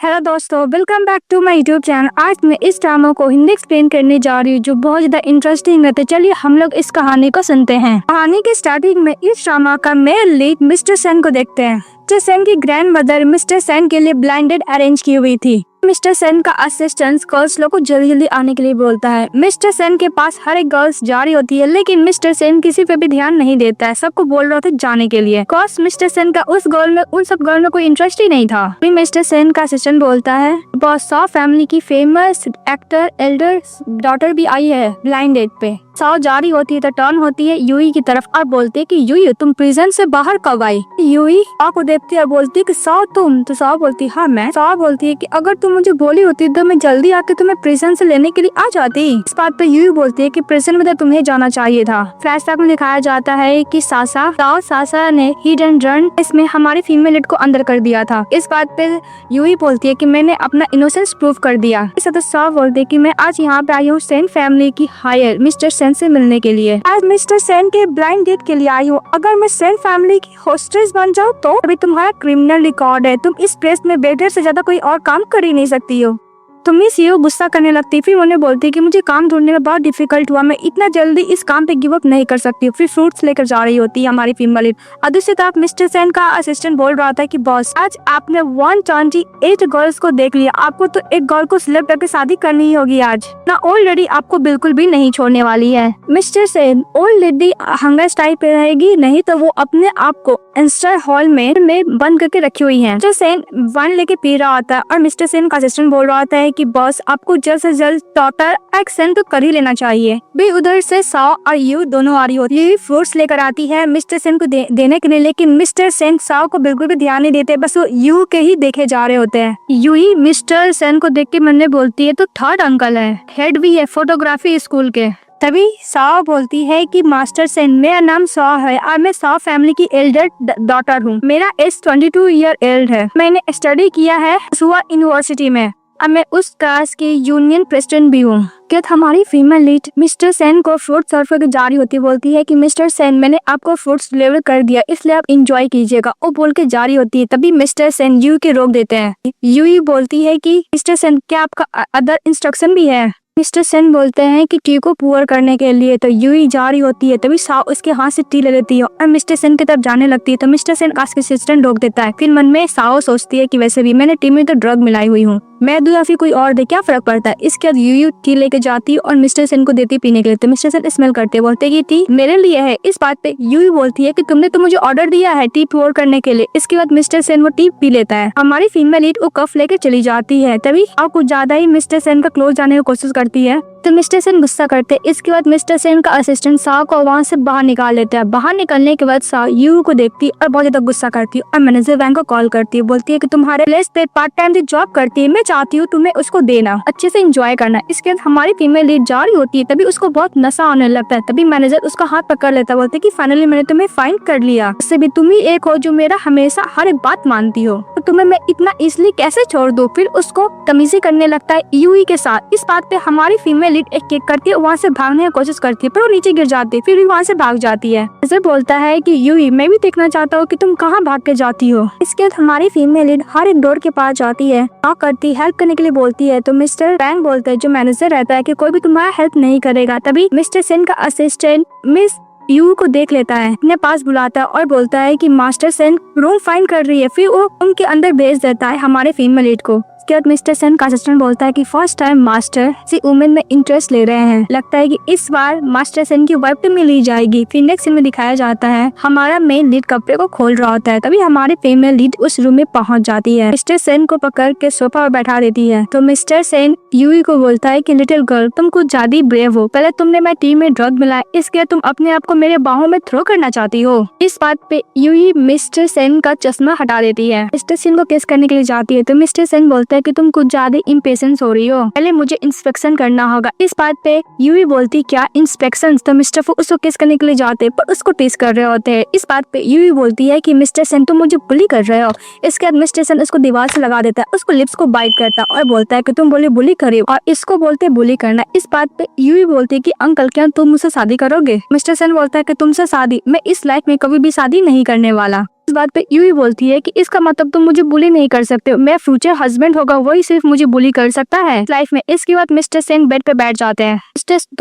Hello दोस्तों, welcome back to my YouTube channel. आज मैं इस ड्रामा को हिंदी एक्सप्लेन करने जा रही हूँ जो बहुत ज्यादा इंटरेस्टिंग है। तो चलिए हम लोग इस कहानी को सुनते हैं। कहानी के स्टार्टिंग में इस ड्रामा का मेन लीड मिस्टर सेन को देखते हैं। मिस्टर सेन की ग्रैंड मदर मिस्टर सेन के लिए ब्लाइंडेड अरेंज की हुई थी। मिस्टर सेन का असिस्टेंट गर्ल्स लोग को जल्दी जल्दी आने के लिए बोलता है। मिस्टर सेन के पास हर एक गर्ल्स जा रही होती है, लेकिन मिस्टर सेन किसी पे भी ध्यान नहीं देता है। सबको बोल रहा था जाने के लिए। कॉस मिस्टर सेन का उन सब गर्ल में कोई इंटरेस्ट ही नहीं था। मिस्टर सेन का असिस्टेंट बोलता है, बॉस सॉ फैमिली की फेमस एक्टर एल्डर डॉटर भी आई है ब्लाइंडेड पे। सॉ जा रही होती है तो टर्न होती है यूई की तरफ और बोलती है कि यूई तुम प्रिजन से बाहर कब आई। यूई सॉ को देखती है और बोलती है कि सॉ तुम। तो सॉ बोलती है हाँ मैं। सॉ बोलती है कि अगर तुम मुझे बोली होती तो मैं जल्दी आके तुम्हें प्रिजन से लेने के लिए आ जाती। इस बात पे यूई बोलती है कि प्रिजन में तो तुम्हें जाना चाहिए था। फ्लैशबैक में दिखाया जाता है कि सासा ने हिट एंड रन इसमें हमारी फीमेल लीड को अंदर कर दिया था। इस बात पे यूई बोलती है कि मैंने अपना इनोसेंस प्रूव कर दिया। इस तो सॉ बोलते है कि मैं आज यहाँ पे आई हूँ सेन फैमिली की हायर मिस्टर सेन से मिलने के लिए। आज मिस्टर सेन के ब्लाइंड डेट के लिए आई हूँ। अगर मैं सेन फैमिली की होस्टेस बन जाऊँ तो अभी तुम्हारा क्रिमिनल रिकॉर्ड है। तुम इस प्लेस में बेटर से ज्यादा कोई और काम कर ही नहीं सकती हो। तुम्हें सीईओ गुस्सा करने लगती। फिर उन्हें बोलती कि मुझे काम ढूंढने में बहुत डिफिकल्ट हुआ, मैं इतना जल्दी इस काम पे गिव अप नहीं कर सकती। फिर फ्रूट्स लेकर जा रही होती है हमारी फीमेल लीड। और दूसरी तरफ मिस्टर सेन का असिस्टेंट बोल रहा था कि बॉस आज आपने 128 गर्ल्स को देख लिया, आपको तो एक गर्ल को सिलेक्ट करके शादी करनी ही होगी आज ना। ओल्ड लेडी आपको बिल्कुल भी नहीं छोड़ने वाली है। Mister Sen old lady hunger style पे रहेगी नहीं तो वो अपने आप को इंस्टर हॉल में बंद करके रखी हुई है। मिस्टर सेन वन लेके पी रहा होता है और मिस्टर सेन का असिस्टेंट बोल रहा होता है कि बॉस आपको जल्द से जल्द डॉटर एक्शन तो कर ही लेना चाहिए। भी उधर से सॉ और यू दोनों आ रही होती है। फ्रूट्स लेकर आती है मिस्टर सेन को देने के लिए, लेकिन मिस्टर सेन सॉ को बिल्कुल भी ध्यान नहीं देते, बस वो यू के ही देखे जा रहे होते हैं। यू ही मिस्टर सेन को देख के मन में बोलती है तो थर्ड अंकल है, हेड भी है फोटोग्राफी स्कूल के। तभी सॉ बोलती है कि मास्टर सेन मेरा नाम सॉ है और मैं सॉ फैमिली की एल्डर डॉटर हूँ। मेरा एज 22 ईयर ओल्ड है। मैंने स्टडी किया है सुआ यूनिवर्सिटी में और मैं उस क्लास की यूनियन प्रेसिडेंट भी हूँ। क्या हमारी फीमेल लीड मिस्टर सेन को फ्रूट सर्व करके जारी होती बोलती है कि मिस्टर सेन मैंने आपको फ्रूट्स डिलीवर कर दिया, इसलिए आप एंजॉय कीजिएगा। वो बोल के जारी होती है। तभी मिस्टर सेन यू के रोक देते हैं। यू ही बोलती है कि मिस्टर सेन क्या आपका अदर इंस्ट्रक्शन भी है। मिस्टर सेन बोलते हैं कि टी को पुअर करने के लिए। तो यूई जारी होती है। तभी सॉ उसके हाथ से टी ले लेती है और मिस्टर सेन की तरफ जाने लगती है। तो मिस्टर सेन का असिस्टेंट रोक देता है। फिर मन में सॉ सोचती है कि वैसे भी मैंने टी में तो ड्रग मिलाई हुई हूँ, मैं दूं या फिर कोई और दे, क्या फर्क पड़ता है। इसके बाद यूई टी लेके जाती है और मिस्टर सेन को देती पीने के लिए। तो मिस्टर सेन स्मेल करते बोलते कि टी मेरे लिए है। इस बात पे यूई बोलती है कि तुमने तो मुझे ऑर्डर दिया है टी पुअर करने के लिए। इसके बाद मिस्टर सेन वो टी पी लेता है। हमारी फीमेल लीड वो कप लेके चली जाती है। तभी और कुछ ज्यादा ही मिस्टर सेन का क्लोज जाने की कोशिश करती है तो मिस्टर सेन गुस्सा करते। इसके बाद मिस्टर सेन का असिस्टेंट सॉ को वहाँ से बाहर निकाल लेता है। बाहर निकलने के बाद सॉ यू को देखती और बहुत ज्यादा गुस्सा करती है और मैनेजर वैंग को कॉल करती है। बोलती है कि तुम्हारे प्लेस पे पार्ट टाइम जॉब करती है, मैं चाहती हूँ तुम्हें उसको देना, अच्छे से एंजॉय करना। इसके बाद हमारी फीमेल लीड जा रही होती है। तभी उसको बहुत नशा आने लगता है। तभी मैनेजर उसका हाथ पकड़ लेता है। बोलते कि फाइनली मैंने तुम्हें फाइंड कर लिया, उससे भी तुम ही एक हो जो मेरा हमेशा हर एक बात मानती हो, तो तुम्हें मैं इतना इजिली कैसे छोड़ दूं। फिर उसको तमीजी करने लगता है यूई के साथ। इस बात पे हमारी फीमेल लीड एक केक करती है, वहाँ से भागने की कोशिश करती है पर वो नीचे गिर जाती है। फिर भी वहाँ से भाग जाती है। मैनेजर बोलता है कि यूई मैं भी देखना चाहता हूँ कि तुम कहाँ भाग के जाती हो। इसके बाद हमारी फीमेल लीड हर एक डोर के पास जाती है, नॉक करती, हेल्प करने के लिए बोलती है। तो मिस्टर वैंग बोलते हैं जो मैनेजर रहता है कि कोई भी तुम्हारा हेल्प नहीं करेगा। तभी मिस्टर सेन का असिस्टेंट मिस यू को देख लेता है, अपने पास बुलाता है और बोलता है कि मास्टर सेन रूम फाइंड कर रही है। फिर वो उनके अंदर भेज देता है हमारे फीमेल लीड को। उसके बाद मिस्टर सेन का असिस्टेंट बोलता है कि फर्स्ट टाइम मास्टर से वुमेन में इंटरेस्ट ले रहे हैं, लगता है कि इस बार मास्टर सेन की वाइफ में ली जाएगी। फिर नेक्स्ट सीन में दिखाया जाता है हमारा मेन लीड कपड़े को खोल रहा होता है। तभी हमारी फीमेल लीड उस रूम में पहुंच जाती है, मिस्टर सेन को पकड़ के सोफा पर बैठा देती है। तो मिस्टर सेन यूई को बोलता है कि लिटिल गर्ल तुम कुछ ज्यादा ब्रेव हो, पहले तुमने मैं टी में ड्रग मिलाया, इसके तुम अपने आप को मेरे बाहों में थ्रो करना चाहती हो। इस बात पे यूई मिस्टर सेन का चश्मा हटा देती है। मिस्टर सेन को किस करने के लिए जाती है तो मिस्टर सेन बोलता है कि तुम कुछ ज्यादा इम्पेशेंस हो रही हो, पहले मुझे इंस्पेक्शन करना होगा। इस बात पे यूई बोलती क्या इंस्पेक्शन। तो मिस्टर फू उसको किस करने के लिए जाते हैं पर उसको टेस्ट कर रहे होते हैं। इस बात पे यूई बोलती है कि मिस्टर सेन तुम मुझे बुली कर रहे हो। इसके बाद मिस्टर सेन उसको दीवार से लगा देता है, उसको लिप्स को बाइट करता है और बोलता है कि तुम बोले बुली करे और इसको बोलते बुली करना। इस बात पे यूई बोलती है कि अंकल क्या तुम मुझसे शादी करोगे। मिस्टर सेन बोलता है कि तुमसे शादी, मैं इस लाइफ में कभी भी शादी नहीं करने वाला। इस बात पे यूई बोलती है कि इसका मतलब तुम मुझे बुली नहीं कर सकते हो, मेरा फ्यूचर हस्बैंड होगा वही सिर्फ मुझे बुली कर सकता है लाइफ में। इसके बाद मिस्टर सेन बेड पे बैठ जाते हैं।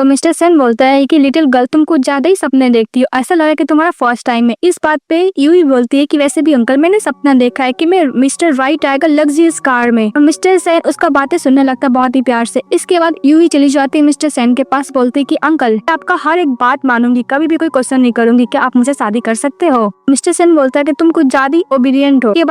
मिस्टर सेन बोलता है कि लिटिल गर्ल तुम कुछ ज्यादा ही सपने देखती हो, ऐसा लगा कि तुम्हारा फर्स्ट टाइम है। इस बात पे यूई बोलती है कि वैसे भी अंकल मैंने सपना देखा है कि मैं मिस्टर राइट आएगा लग्जरियस कार में, और मिस्टर सेन उसका बातें सुनने लगता है बहुत ही प्यार से। इसके बाद यूई चली जाती है मिस्टर सेन के पास, बोलती है कि अंकल आपका हर एक बात मानूंगी, कभी भी कोई क्वेश्चन नहीं करूंगी, क्या आप मुझे शादी कर सकते हो। मिस्टर सेन बोलता है कि तुम कुछ ज्यादा ओबीडियंट हो। इसके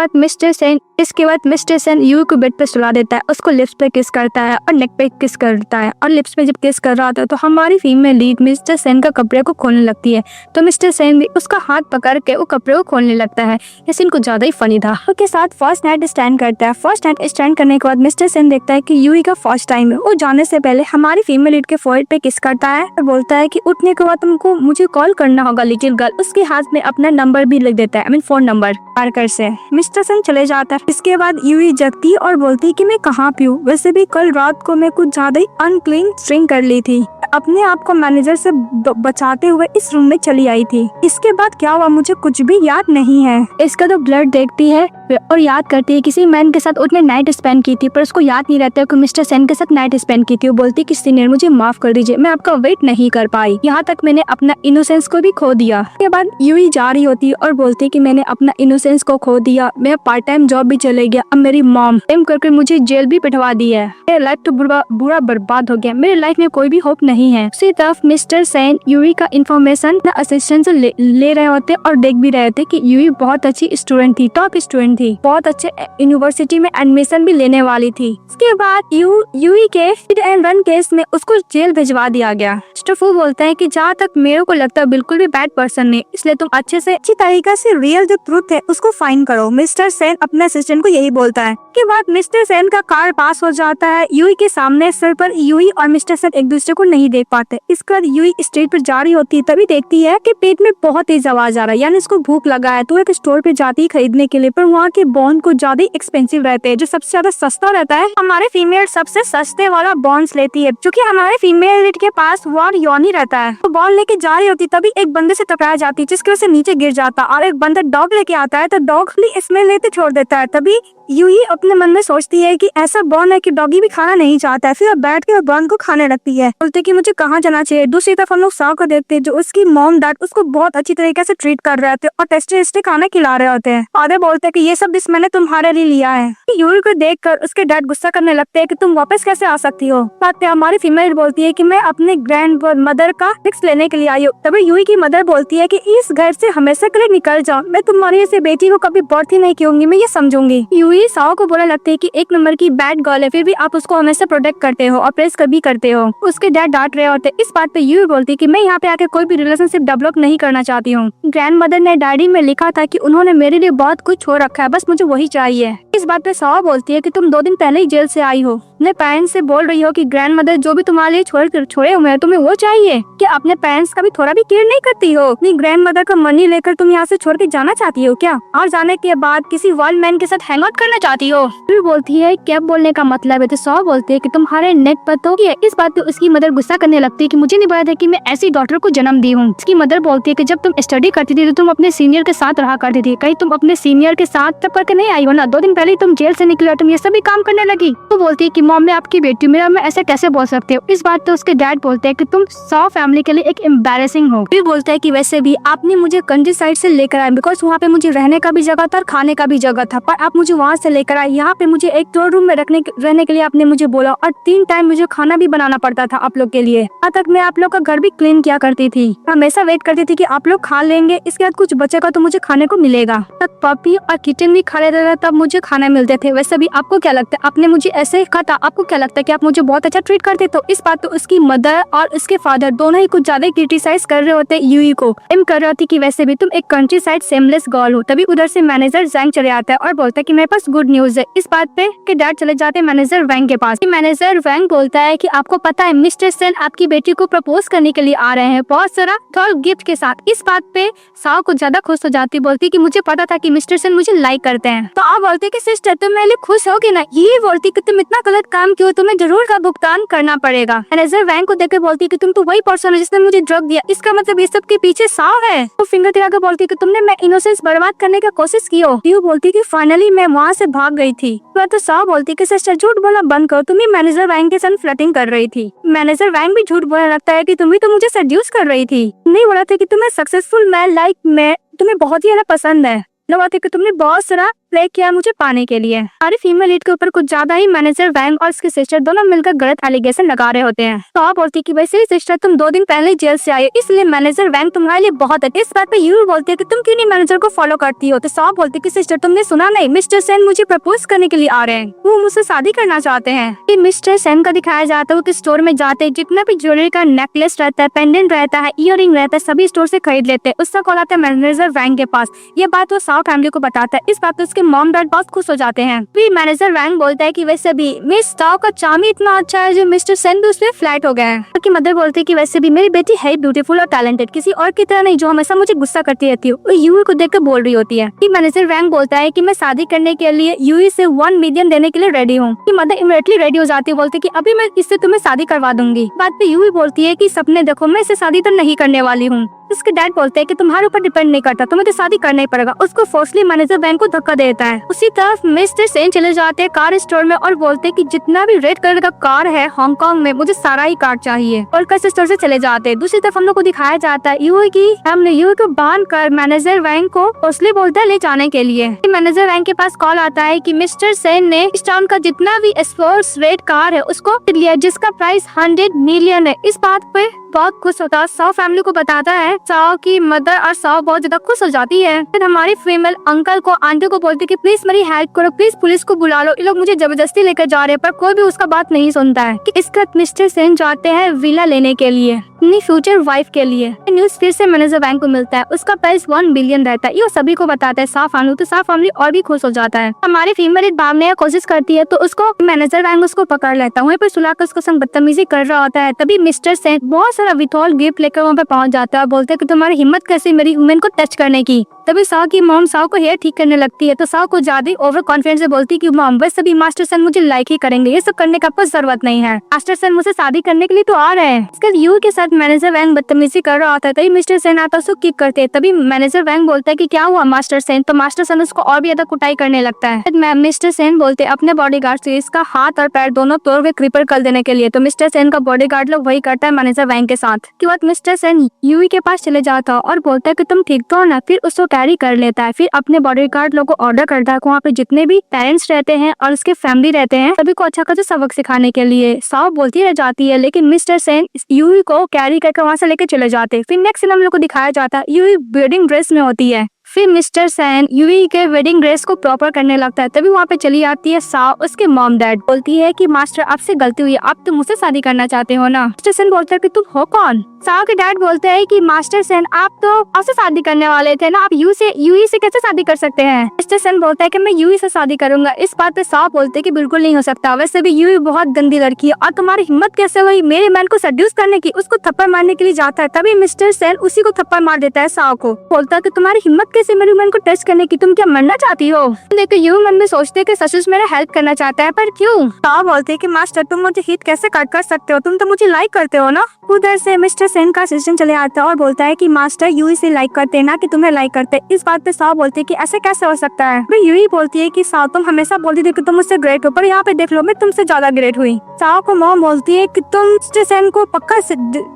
बाद मिस्टर सेन यूई को बेड पे सुला देता है, उसको लिप्स पे किस करता है और नेक पे किस करता है, और लिप्स पे जब किस कर रहा था तो हमारी फीमेल लीड मिस्टर सेन का कपड़े को खोलने लगती है, तो मिस्टर सेन भी उसका हाथ पकड़ के वो कपड़े को खोलने लगता है। ये सीन कुछ ज्यादा ही फनी था। उसके साथ फर्स्ट नाइट स्टैंड करता है। फर्स्ट नाइट स्टैंड करने के बाद मिस्टर सेन देखता है कि यूई का फर्स्ट टाइम है। वो जाने से पहले हमारी फीमेल लीड के फोrehead पे किस करता है और बोलता है कि उठने के बाद तुमको मुझे कॉल करना होगा लिटिल गर्ल। उसके हाथ में अपना नंबर भी लिख देता है, I mean phone number Parker से। मिस्टर सेन चले जाता है। इसके बाद यूई जगती और बोलती कि मैं कहाँ पे हूँ, वैसे भी कल रात को मैं कुछ ज्यादा ही अनक्लीन ड्रिंक कर ली थी, अपने आप को मैनेजर से बचाते हुए इस रूम में चली आई थी। इसके बाद क्या हुआ मुझे कुछ भी याद नहीं है। इसका तो ब्लड देखती है और याद करती है किसी मैन के साथ उसने नाइट स्पेंड की थी, पर उसको याद नहीं रहता है कि मिस्टर सेन के साथ नाइट स्पेंड की थी। वो बोलती कि सीनियर मुझे माफ कर दीजिए, मैं आपका वेट नहीं कर पाई, यहाँ तक मैंने अपना इनोसेंस को भी खो दिया। इसके बाद यूई जा रही होती है और बोलती कि मैंने अपना इनोसेंस को खो दिया, मैं पार्ट टाइम जॉब भी चले गया, अब मेरी मॉम एम करके मुझे जेल भी पिटवा दी है, मेरा लाइफ तो बुरा बर्बाद हो गया, मेरे लाइफ में कोई भी होप नहीं है। उसी तरफ मिस्टर सेन यूई का इन्फॉर्मेशन असिस्टेंट से ले रहे होते और देख भी रहे थे कि यूई बहुत अच्छी स्टूडेंट थी, टॉप स्टूडेंट थी, बहुत अच्छे यूनिवर्सिटी में एडमिशन भी लेने वाली थी। इसके बाद यूई के हिट एंड रन केस में उसको जेल भिजवा दिया गया। मिस्टर फू बोलता है कि जहाँ तक मेरे को लगता है बिल्कुल भी बैड पर्सन नहीं, इसलिए तुम अच्छी तरीके से रियल जो ट्रूथ है उसको फाइंड करो। मिस्टर सेन अपने असिस्टेंट को यही बोलता है। के बाद मिस्टर सेन का कार पास हो जाता है यूई के सामने। सर पर यूई और मिस्टर सेन एक दूसरे को नहीं देख पाते। इसके बाद यूई स्ट्रीट पर जा रही होती है, तभी देखती है कि पेट में बहुत तेज आवाज आ रहा है, यानी इसको भूख लगा है। तो एक स्टोर पे जाती है खरीदने के लिए, पर वहाँ के बॉन्ड को ज्यादा एक्सपेंसिव रहते हैं, जो सबसे ज्यादा सस्ता रहता है हमारे फीमेल सबसे सस्ते वाला बॉन्ड्स लेती है, क्योंकि हमारे फीमेल के पास वार योनी रहता है। तो बॉन्ड लेके जा रही होती तभी एक बंदे से टकरा जाती है, जिसकी वजह से नीचे गिर जाता, और एक बंदा डॉग लेके आता है तो डॉग स्मेल लेते छोड़ देता है। तभी यूई अपने मन में सोचती है कि ऐसा बॉन्ड है कि डॉगी भी खाना नहीं चाहता है, फिर बैठ के बॉन्ड को खाने लगती है, बोलते कि मुझे कहाँ जाना चाहिए। दूसरी तरफ हम लोग साव को देखते हैं, जो उसकी मॉम डैड उसको बहुत अच्छी तरीके से ट्रीट कर रहे होते और टेस्टी खाना खिला रहे होते हैं। और बोलते हैं कि ये सब डिश मैंने तुम्हारे लिए लिया है। यूई को देखकर उसके डैड गुस्सा करने लगते हैं कि तुम वापस कैसे आ सकती हो। बात पे हमारी फीमेल बोलती है कि मैं अपने ग्रैंड मदर का फिक्स लेने के लिए आई हूँ। तभी यूई की मदर बोलती है कि इस घर से हमेशा के लिए निकल जाओ, मैं तुम्हारी ऐसे बेटी को कभी बर्थ ही नहीं कहूंगी, मैं ये समझूंगी। यूई साओ को बोलने लगते है कि एक नंबर की बैड गर्ल है, फिर भी आप उसको हमेशा प्रोटेक्ट करते हो और प्रेस कभी करते हो। उसके डैड डांट रहे होते। इस बात पे यूई बोलती है कि मैं यहाँ पे आके कोई भी रिलेशनशिप डेवलप नहीं करना चाहती हूँ। ग्रैंड मदर ने डायरी में लिखा था कि उन्होंने मेरे लिए बहुत कुछ छोड़ रखा है, बस मुझे वही चाहिए। इस बात पे साओ बोलती है कि तुम 2 दिन पहले ही जेल से आई हो, अपने पेरेंट्स से बोल रही हो कि ग्रैंड मदर जो भी तुम्हारे लिए छोड़े हुए हैं तुम्हें वो चाहिए, कि अपने पेरेंट्स का भी थोड़ा भी केयर नहीं करती हो। अपनी ग्रैंड मदर का मनी लेकर तुम यहाँ से छोड़ के जाना चाहती हो क्या, और जाने के बाद किसी वर्ल्ड मैन के साथ हैंग आउट करना चाहती हो। फिर बोलती है क्या बोलने का मतलब है, तो साओ बोलती है कि तुम्हारे नेट पर तो इस बात पे उसकी मदर गुस्सा करने लगती है कि मुझे नहीं पता था कि मैं ऐसी डॉटर को जन्म दी हूँ। उसकी मदर बोलती है कि जब तुम स्टडी करती थी तो तुम अपने सीनियर के साथ रहा करती थी, कहीं तुम अपने सीनियर के साथ तब करके नहीं आई हो ना, 2 दिन पहले तुम जेल से निकली और तुम ये सभी काम करने लगी। तो बोलती है कि मॉम मैं आपकी बेटी हूँ, मेरा मैं ऐसे कैसे बोल सकते हो। इस बात पे उसके डैड बोलते हैं कि तुम साओ फैमिली के लिए एक एम्बैरेसिंग हो। फिर बोलता है कि वैसे भी आपने मुझे कंट्री साइड से लेकर आए, बिकॉज वहाँ पे मुझे रहने का भी जगह था और खाने का भी जगह था, पर आप मुझे वहाँ से लेकर आए। यहाँ पे मुझे एक 2 रूम में रहने के लिए आपने मुझे बोला, और 3 टाइम मुझे खाना भी बनाना पड़ता था आप लोग के लिए। यहाँ तक मैं आप लोग का घर भी क्लीन किया करती थी, हमेशा वेट करती थी कि आप लोग खा लेंगे, इसके बाद कुछ बचेगा तो मुझे खाने को मिलेगा। तब पपी और किचन भी खा लेते थे, तब मुझे खाना मिलते थे। वैसे भी आपको क्या लगता है, आपने मुझे ऐसे कहा था, आपको क्या लगता है कि आप मुझे बहुत अच्छा ट्रीट करते। तो इस बात तो उसकी मदर और उसके फादर दोनों ही कुछ ज्यादा क्रिटिसाइज कर रहे होते यूई को, एम कर रहे होती कि वैसे भी तुम एक कंट्री साइड सेमलेस गर्ल हो। तभी उधर से मैनेजर जैंग चले आता है और बोलता है कि मेरे पास गुड न्यूज है। इस बात पे के डैड चले जाते हैं मैनेजर वैंग के पास। मैनेजर वैंग बोलता है कि आपको पता है मिस्टर सेन सेन आपकी बेटी को प्रपोज करने के लिए आ रहे हैं बहुत सारा थॉल गिफ्ट के साथ। इस बात पे साओ को ज्यादा खुश हो जाती, बोलती कि मुझे पता था कि मिस्टर सेन मुझे लाइक करते हैं। तो आप बोलते कि सिस्टर तुम मेरे लिए खुश होगी ना। ये बोलती कि तुम इतना गलत काम क्यों, तुम्हें जरूर का भुगतान करना पड़ेगा। मैनेजर वैंग को देखकर बोलती कि तुम तो वही पर्सन हो जिसने मुझे ड्रग दिया, इसका मतलब ये सब के पीछे साओ है। वो फिंगर तिराकर बोलती कि तुमने मैं इनोसेंस बर्बाद करने की कोशिश की हो। यू बोलती कि फाइनली मैं वहाँ से भाग गई थी। तो साओ बोलती कि सिस्टर झूठ बोलना बंद करो, तुम ही मैनेजर वैंग के साथ फ्लर्टिंग कर रही थी। मैनेजर वैंग भी झूठ बोलने लगता है कि तुम ही तो मुझे सेड्यूस कर रही थी, नहीं बोला था कि तुम्हें सक्सेसफुल मैन लाइक मैं तुम्हें बहुत ही ज्यादा पसंद है, बात है कि तुमने बहुत सारा प्ले किया मुझे पाने के लिए। हमारे फीमेल लीड के ऊपर कुछ ज्यादा ही मैनेजर वैंग और उसके सिस्टर दोनों मिलकर गलत एलिगेशन लगा रहे होते हैं। तो आप बोलती कि वैसे ही सिस्टर तुम 2 दिन पहले जेल से आए, इसलिए मैनेजर वैंग तुम्हारे लिए बहुत है। इस बात पे यू बोलती है कि तुम क्यों नहीं मैनेजर को फॉलो करती हो। तो साहब बोलती कि सिस्टर तुमने सुना नहीं, मिस्टर सेन मुझे प्रपोज करने के लिए आ रहे हैं, वो मुझसे शादी करना चाहते हैं। फिर मिस्टर सेन का दिखाया जाता है वो कि स्टोर में जाते हैं, जितना भी ज्वेलरी का नेकलेस रहता है, पेंडेंट रहता है, इयररिंग रहता है, सभी स्टोर से खरीद लेते हैं। उसका कॉल आता है मैनेजर वैंग के पास। ये बात वो साओ फैमिली को बताता है। इस बात पे उसके मॉम डैड बहुत खुश हो जाते हैं। फिर मैनेजर वैंग बोलता है कि वैसे भी मिस साओ का चार्म इतना अच्छा है जो मिस्टर सेन भी उस पे फ्लैट हो गए हैं। उसकी मदर बोलती है कि वैसे भी मेरी बेटी है ब्यूटीफुल और टैलेंटेड, किसी और की तरह नहीं जो हमेशा मुझे गुस्सा करती रहती है। वो यूई को देखकर बोल रही होती है। फिर मैनेजर वैंग बोलता है कि मैं शादी करने के लिए यूई से 1 मिलियन देने के लिए रेडी हूँ। मदर इमीडिएटली रेडी हो जाती है, बोलती है कि अभी मैं इससे तुम्हें शादी करवा दूंगी। बात पे यूई बोलती है कि सपने देखो, मैं इससे शादी तो नहीं करने वाली हूँ। उसके डैड बोलते हैं कि तुम्हारे ऊपर डिपेंड नहीं करता, तुम्हें तो शादी करना ही पड़ेगा। उसको फोर्सली मैनेजर वैंग को धक्का देता है। उसी तरफ मिस्टर सेन चले जाते हैं कार स्टोर में और बोलते हैं कि जितना भी रेड कलर का कार है हांगकांग में, मुझे सारा ही कार चाहिए, और कस स्टोर से चले जाते हैं। दूसरी तरफ हम लोग को दिखाया जाता है यूई की हमने यूई को बांध कर मैनेजर वैंग को फोर्सली बोलता है ले जाने के लिए। मैनेजर वैंग के पास कॉल आता है कि मिस्टर सेन ने इस टाउन का जितना भी स्पोर्ट्स रेड कार है उसको लिया, जिसका प्राइस 100 मिलियन है। इस बात पे बहुत खुश होता है, साओ फैमिली को बताता है। साओ की मदर और साओ बहुत ज्यादा खुश हो जाती है। फिर हमारी फीमेल अंकल को आंटी को बोलती कि प्लीज मेरी हेल्प करो, प्लीज पुलिस को बुला लो, ये लोग मुझे जबरदस्ती लेकर जा रहे हैं। पर कोई भी उसका बात नहीं सुनता है। कि इसका मिस्टर सेन जाते हैं विला लेने के लिए अपनी फ्यूचर वाइफ के लिए। न्यूज फिर से मैनेजर वैंग को मिलता है, उसका प्राइस 1 बिलियन रहता है। ये सभी को बताता है साओ फैमिली, तो साओ फैमिली और भी खुश हो जाता है। हमारी फीमेल भागने की कोशिश करती है तो उसको मैनेजर वैंग उसको पकड़ लेता है। वहीं पर सुलाकर उसको संग बदतमीजी कर रहा होता है। तभी मिस्टर सेन बहुत सारा विथॉल गिफ्ट लेकर वहाँ पे पहुंच जाता है और बोलते हैं कि तुम्हारी हिम्मत कैसे मेरी वुमेन को टच करने की। तभी साओ की मॉम साओ को हेयर ठीक करने लगती है। तो साओ को ज्यादा ओवर कॉन्फिडेंस से बोलती है कि मॉम वैसे भी मास्टर सन मुझे लाइक ही करेंगे, ये सब करने का आपको जरूरत नहीं है, मास्टर सन मुझे शादी करने के लिए तो आ रहे हैं। इसके यू के साथ मैनेजर वैंग बदतमीजी कर रहा होता है। तभी मिस्टर सेन आता है, उसको किक करते हैं। तभी मैनेजर वैंग बोलता है कि क्या हुआ मास्टर सेन। तो मास्टर सन उसको और भी ज्यादा कुटाई करने लगता है। मिस्टर सेन बोलते हैं अपने बॉडीगार्ड से इसका हाथ और पैर दोनों तोड़ के क्रीपर कर देने के लिए। तो मिस्टर सेन का बॉडीगार्ड लोग वही करता है मैनेजर वैंग के साथ। के बाद मिस्टर सेन यूई के पास चले जाता है और बोलता है कि तुम ठीक तो हो ना। फिर उसको कैरी कर लेता है। फिर अपने बॉडीगार्ड लोगों को ऑर्डर करता है कि वहाँ पे जितने भी पेरेंट्स रहते हैं और उसके फैमिली रहते हैं सभी को अच्छा खासा सबक सिखाने के लिए। साओ बोलती रह जाती है, लेकिन मिस्टर सेन यूई को कैरी करके वहाँ से लेके चले जाते हैं। फिर नेक्स्ट सीन हम लोग को दिखाया जाता है यूई वेडिंग ड्रेस में होती है। फिर मिस्टर सेन यूई के वेडिंग ड्रेस को प्रॉपर करने लगता है। तभी वहाँ पे चली आती है साओ, उसके मॉम डैड बोलती है कि मास्टर आपसे गलती हुई, आप तो मुझसे शादी करना चाहते हो ना। मिस्टर सेन बोलता है कि तुम हो कौन। साओ के डैड बोलते हैं कि मास्टर सेन आप तो आपसे शादी करने वाले थे ना, आप यूई से कैसे शादी कर सकते हैं। मिस्टर सेन बोलता है कि मैं यूई से शादी करूंगा। इस बात पे साओ बोलते हैं कि बिल्कुल नहीं हो सकता, वैसे भी यूई बहुत गंदी लड़की है और तुम्हारी हिम्मत कैसे हुई मेरे मैन को सेड्यूस करने की। उसको थप्पड़ मारने के लिए जाता है। तभी मिस्टर सेन उसी को थप्पड़ मार देता है साओ को। बोलता है कि तुम्हारी हिम्मत कैसे मेरी मैन को टच करने की, तुम क्या मरना चाहती हो। देखो यूई मन में सोचते कि सचुच मेरा हेल्प करना चाहता है, पर क्यों। साओ बोलते है कि मास्टर तुम मुझे हिट कैसे कट कर सकते हो, तुम तो मुझे लाइक करते हो ना। उधर से मिस्टर सेन का असिस्टेंट चले आता है और बोलता है कि मास्टर यूई से लाइक करते हैं ना कि तुम्हें लाइक करते हैं। इस बात पे साओ बोलते है कि ऐसे कैसे हो सकता है। फिर यूई बोलती है कि साओ तुम हमेशा बोलती थी कि तुम मुझसे ग्रेट हो, पर यहाँ पे देख लो मैं तुमसे ज्यादा ग्रेट हुई। साओ को मॉम बोलती है कि तुम मिस्टर सेन को पक्का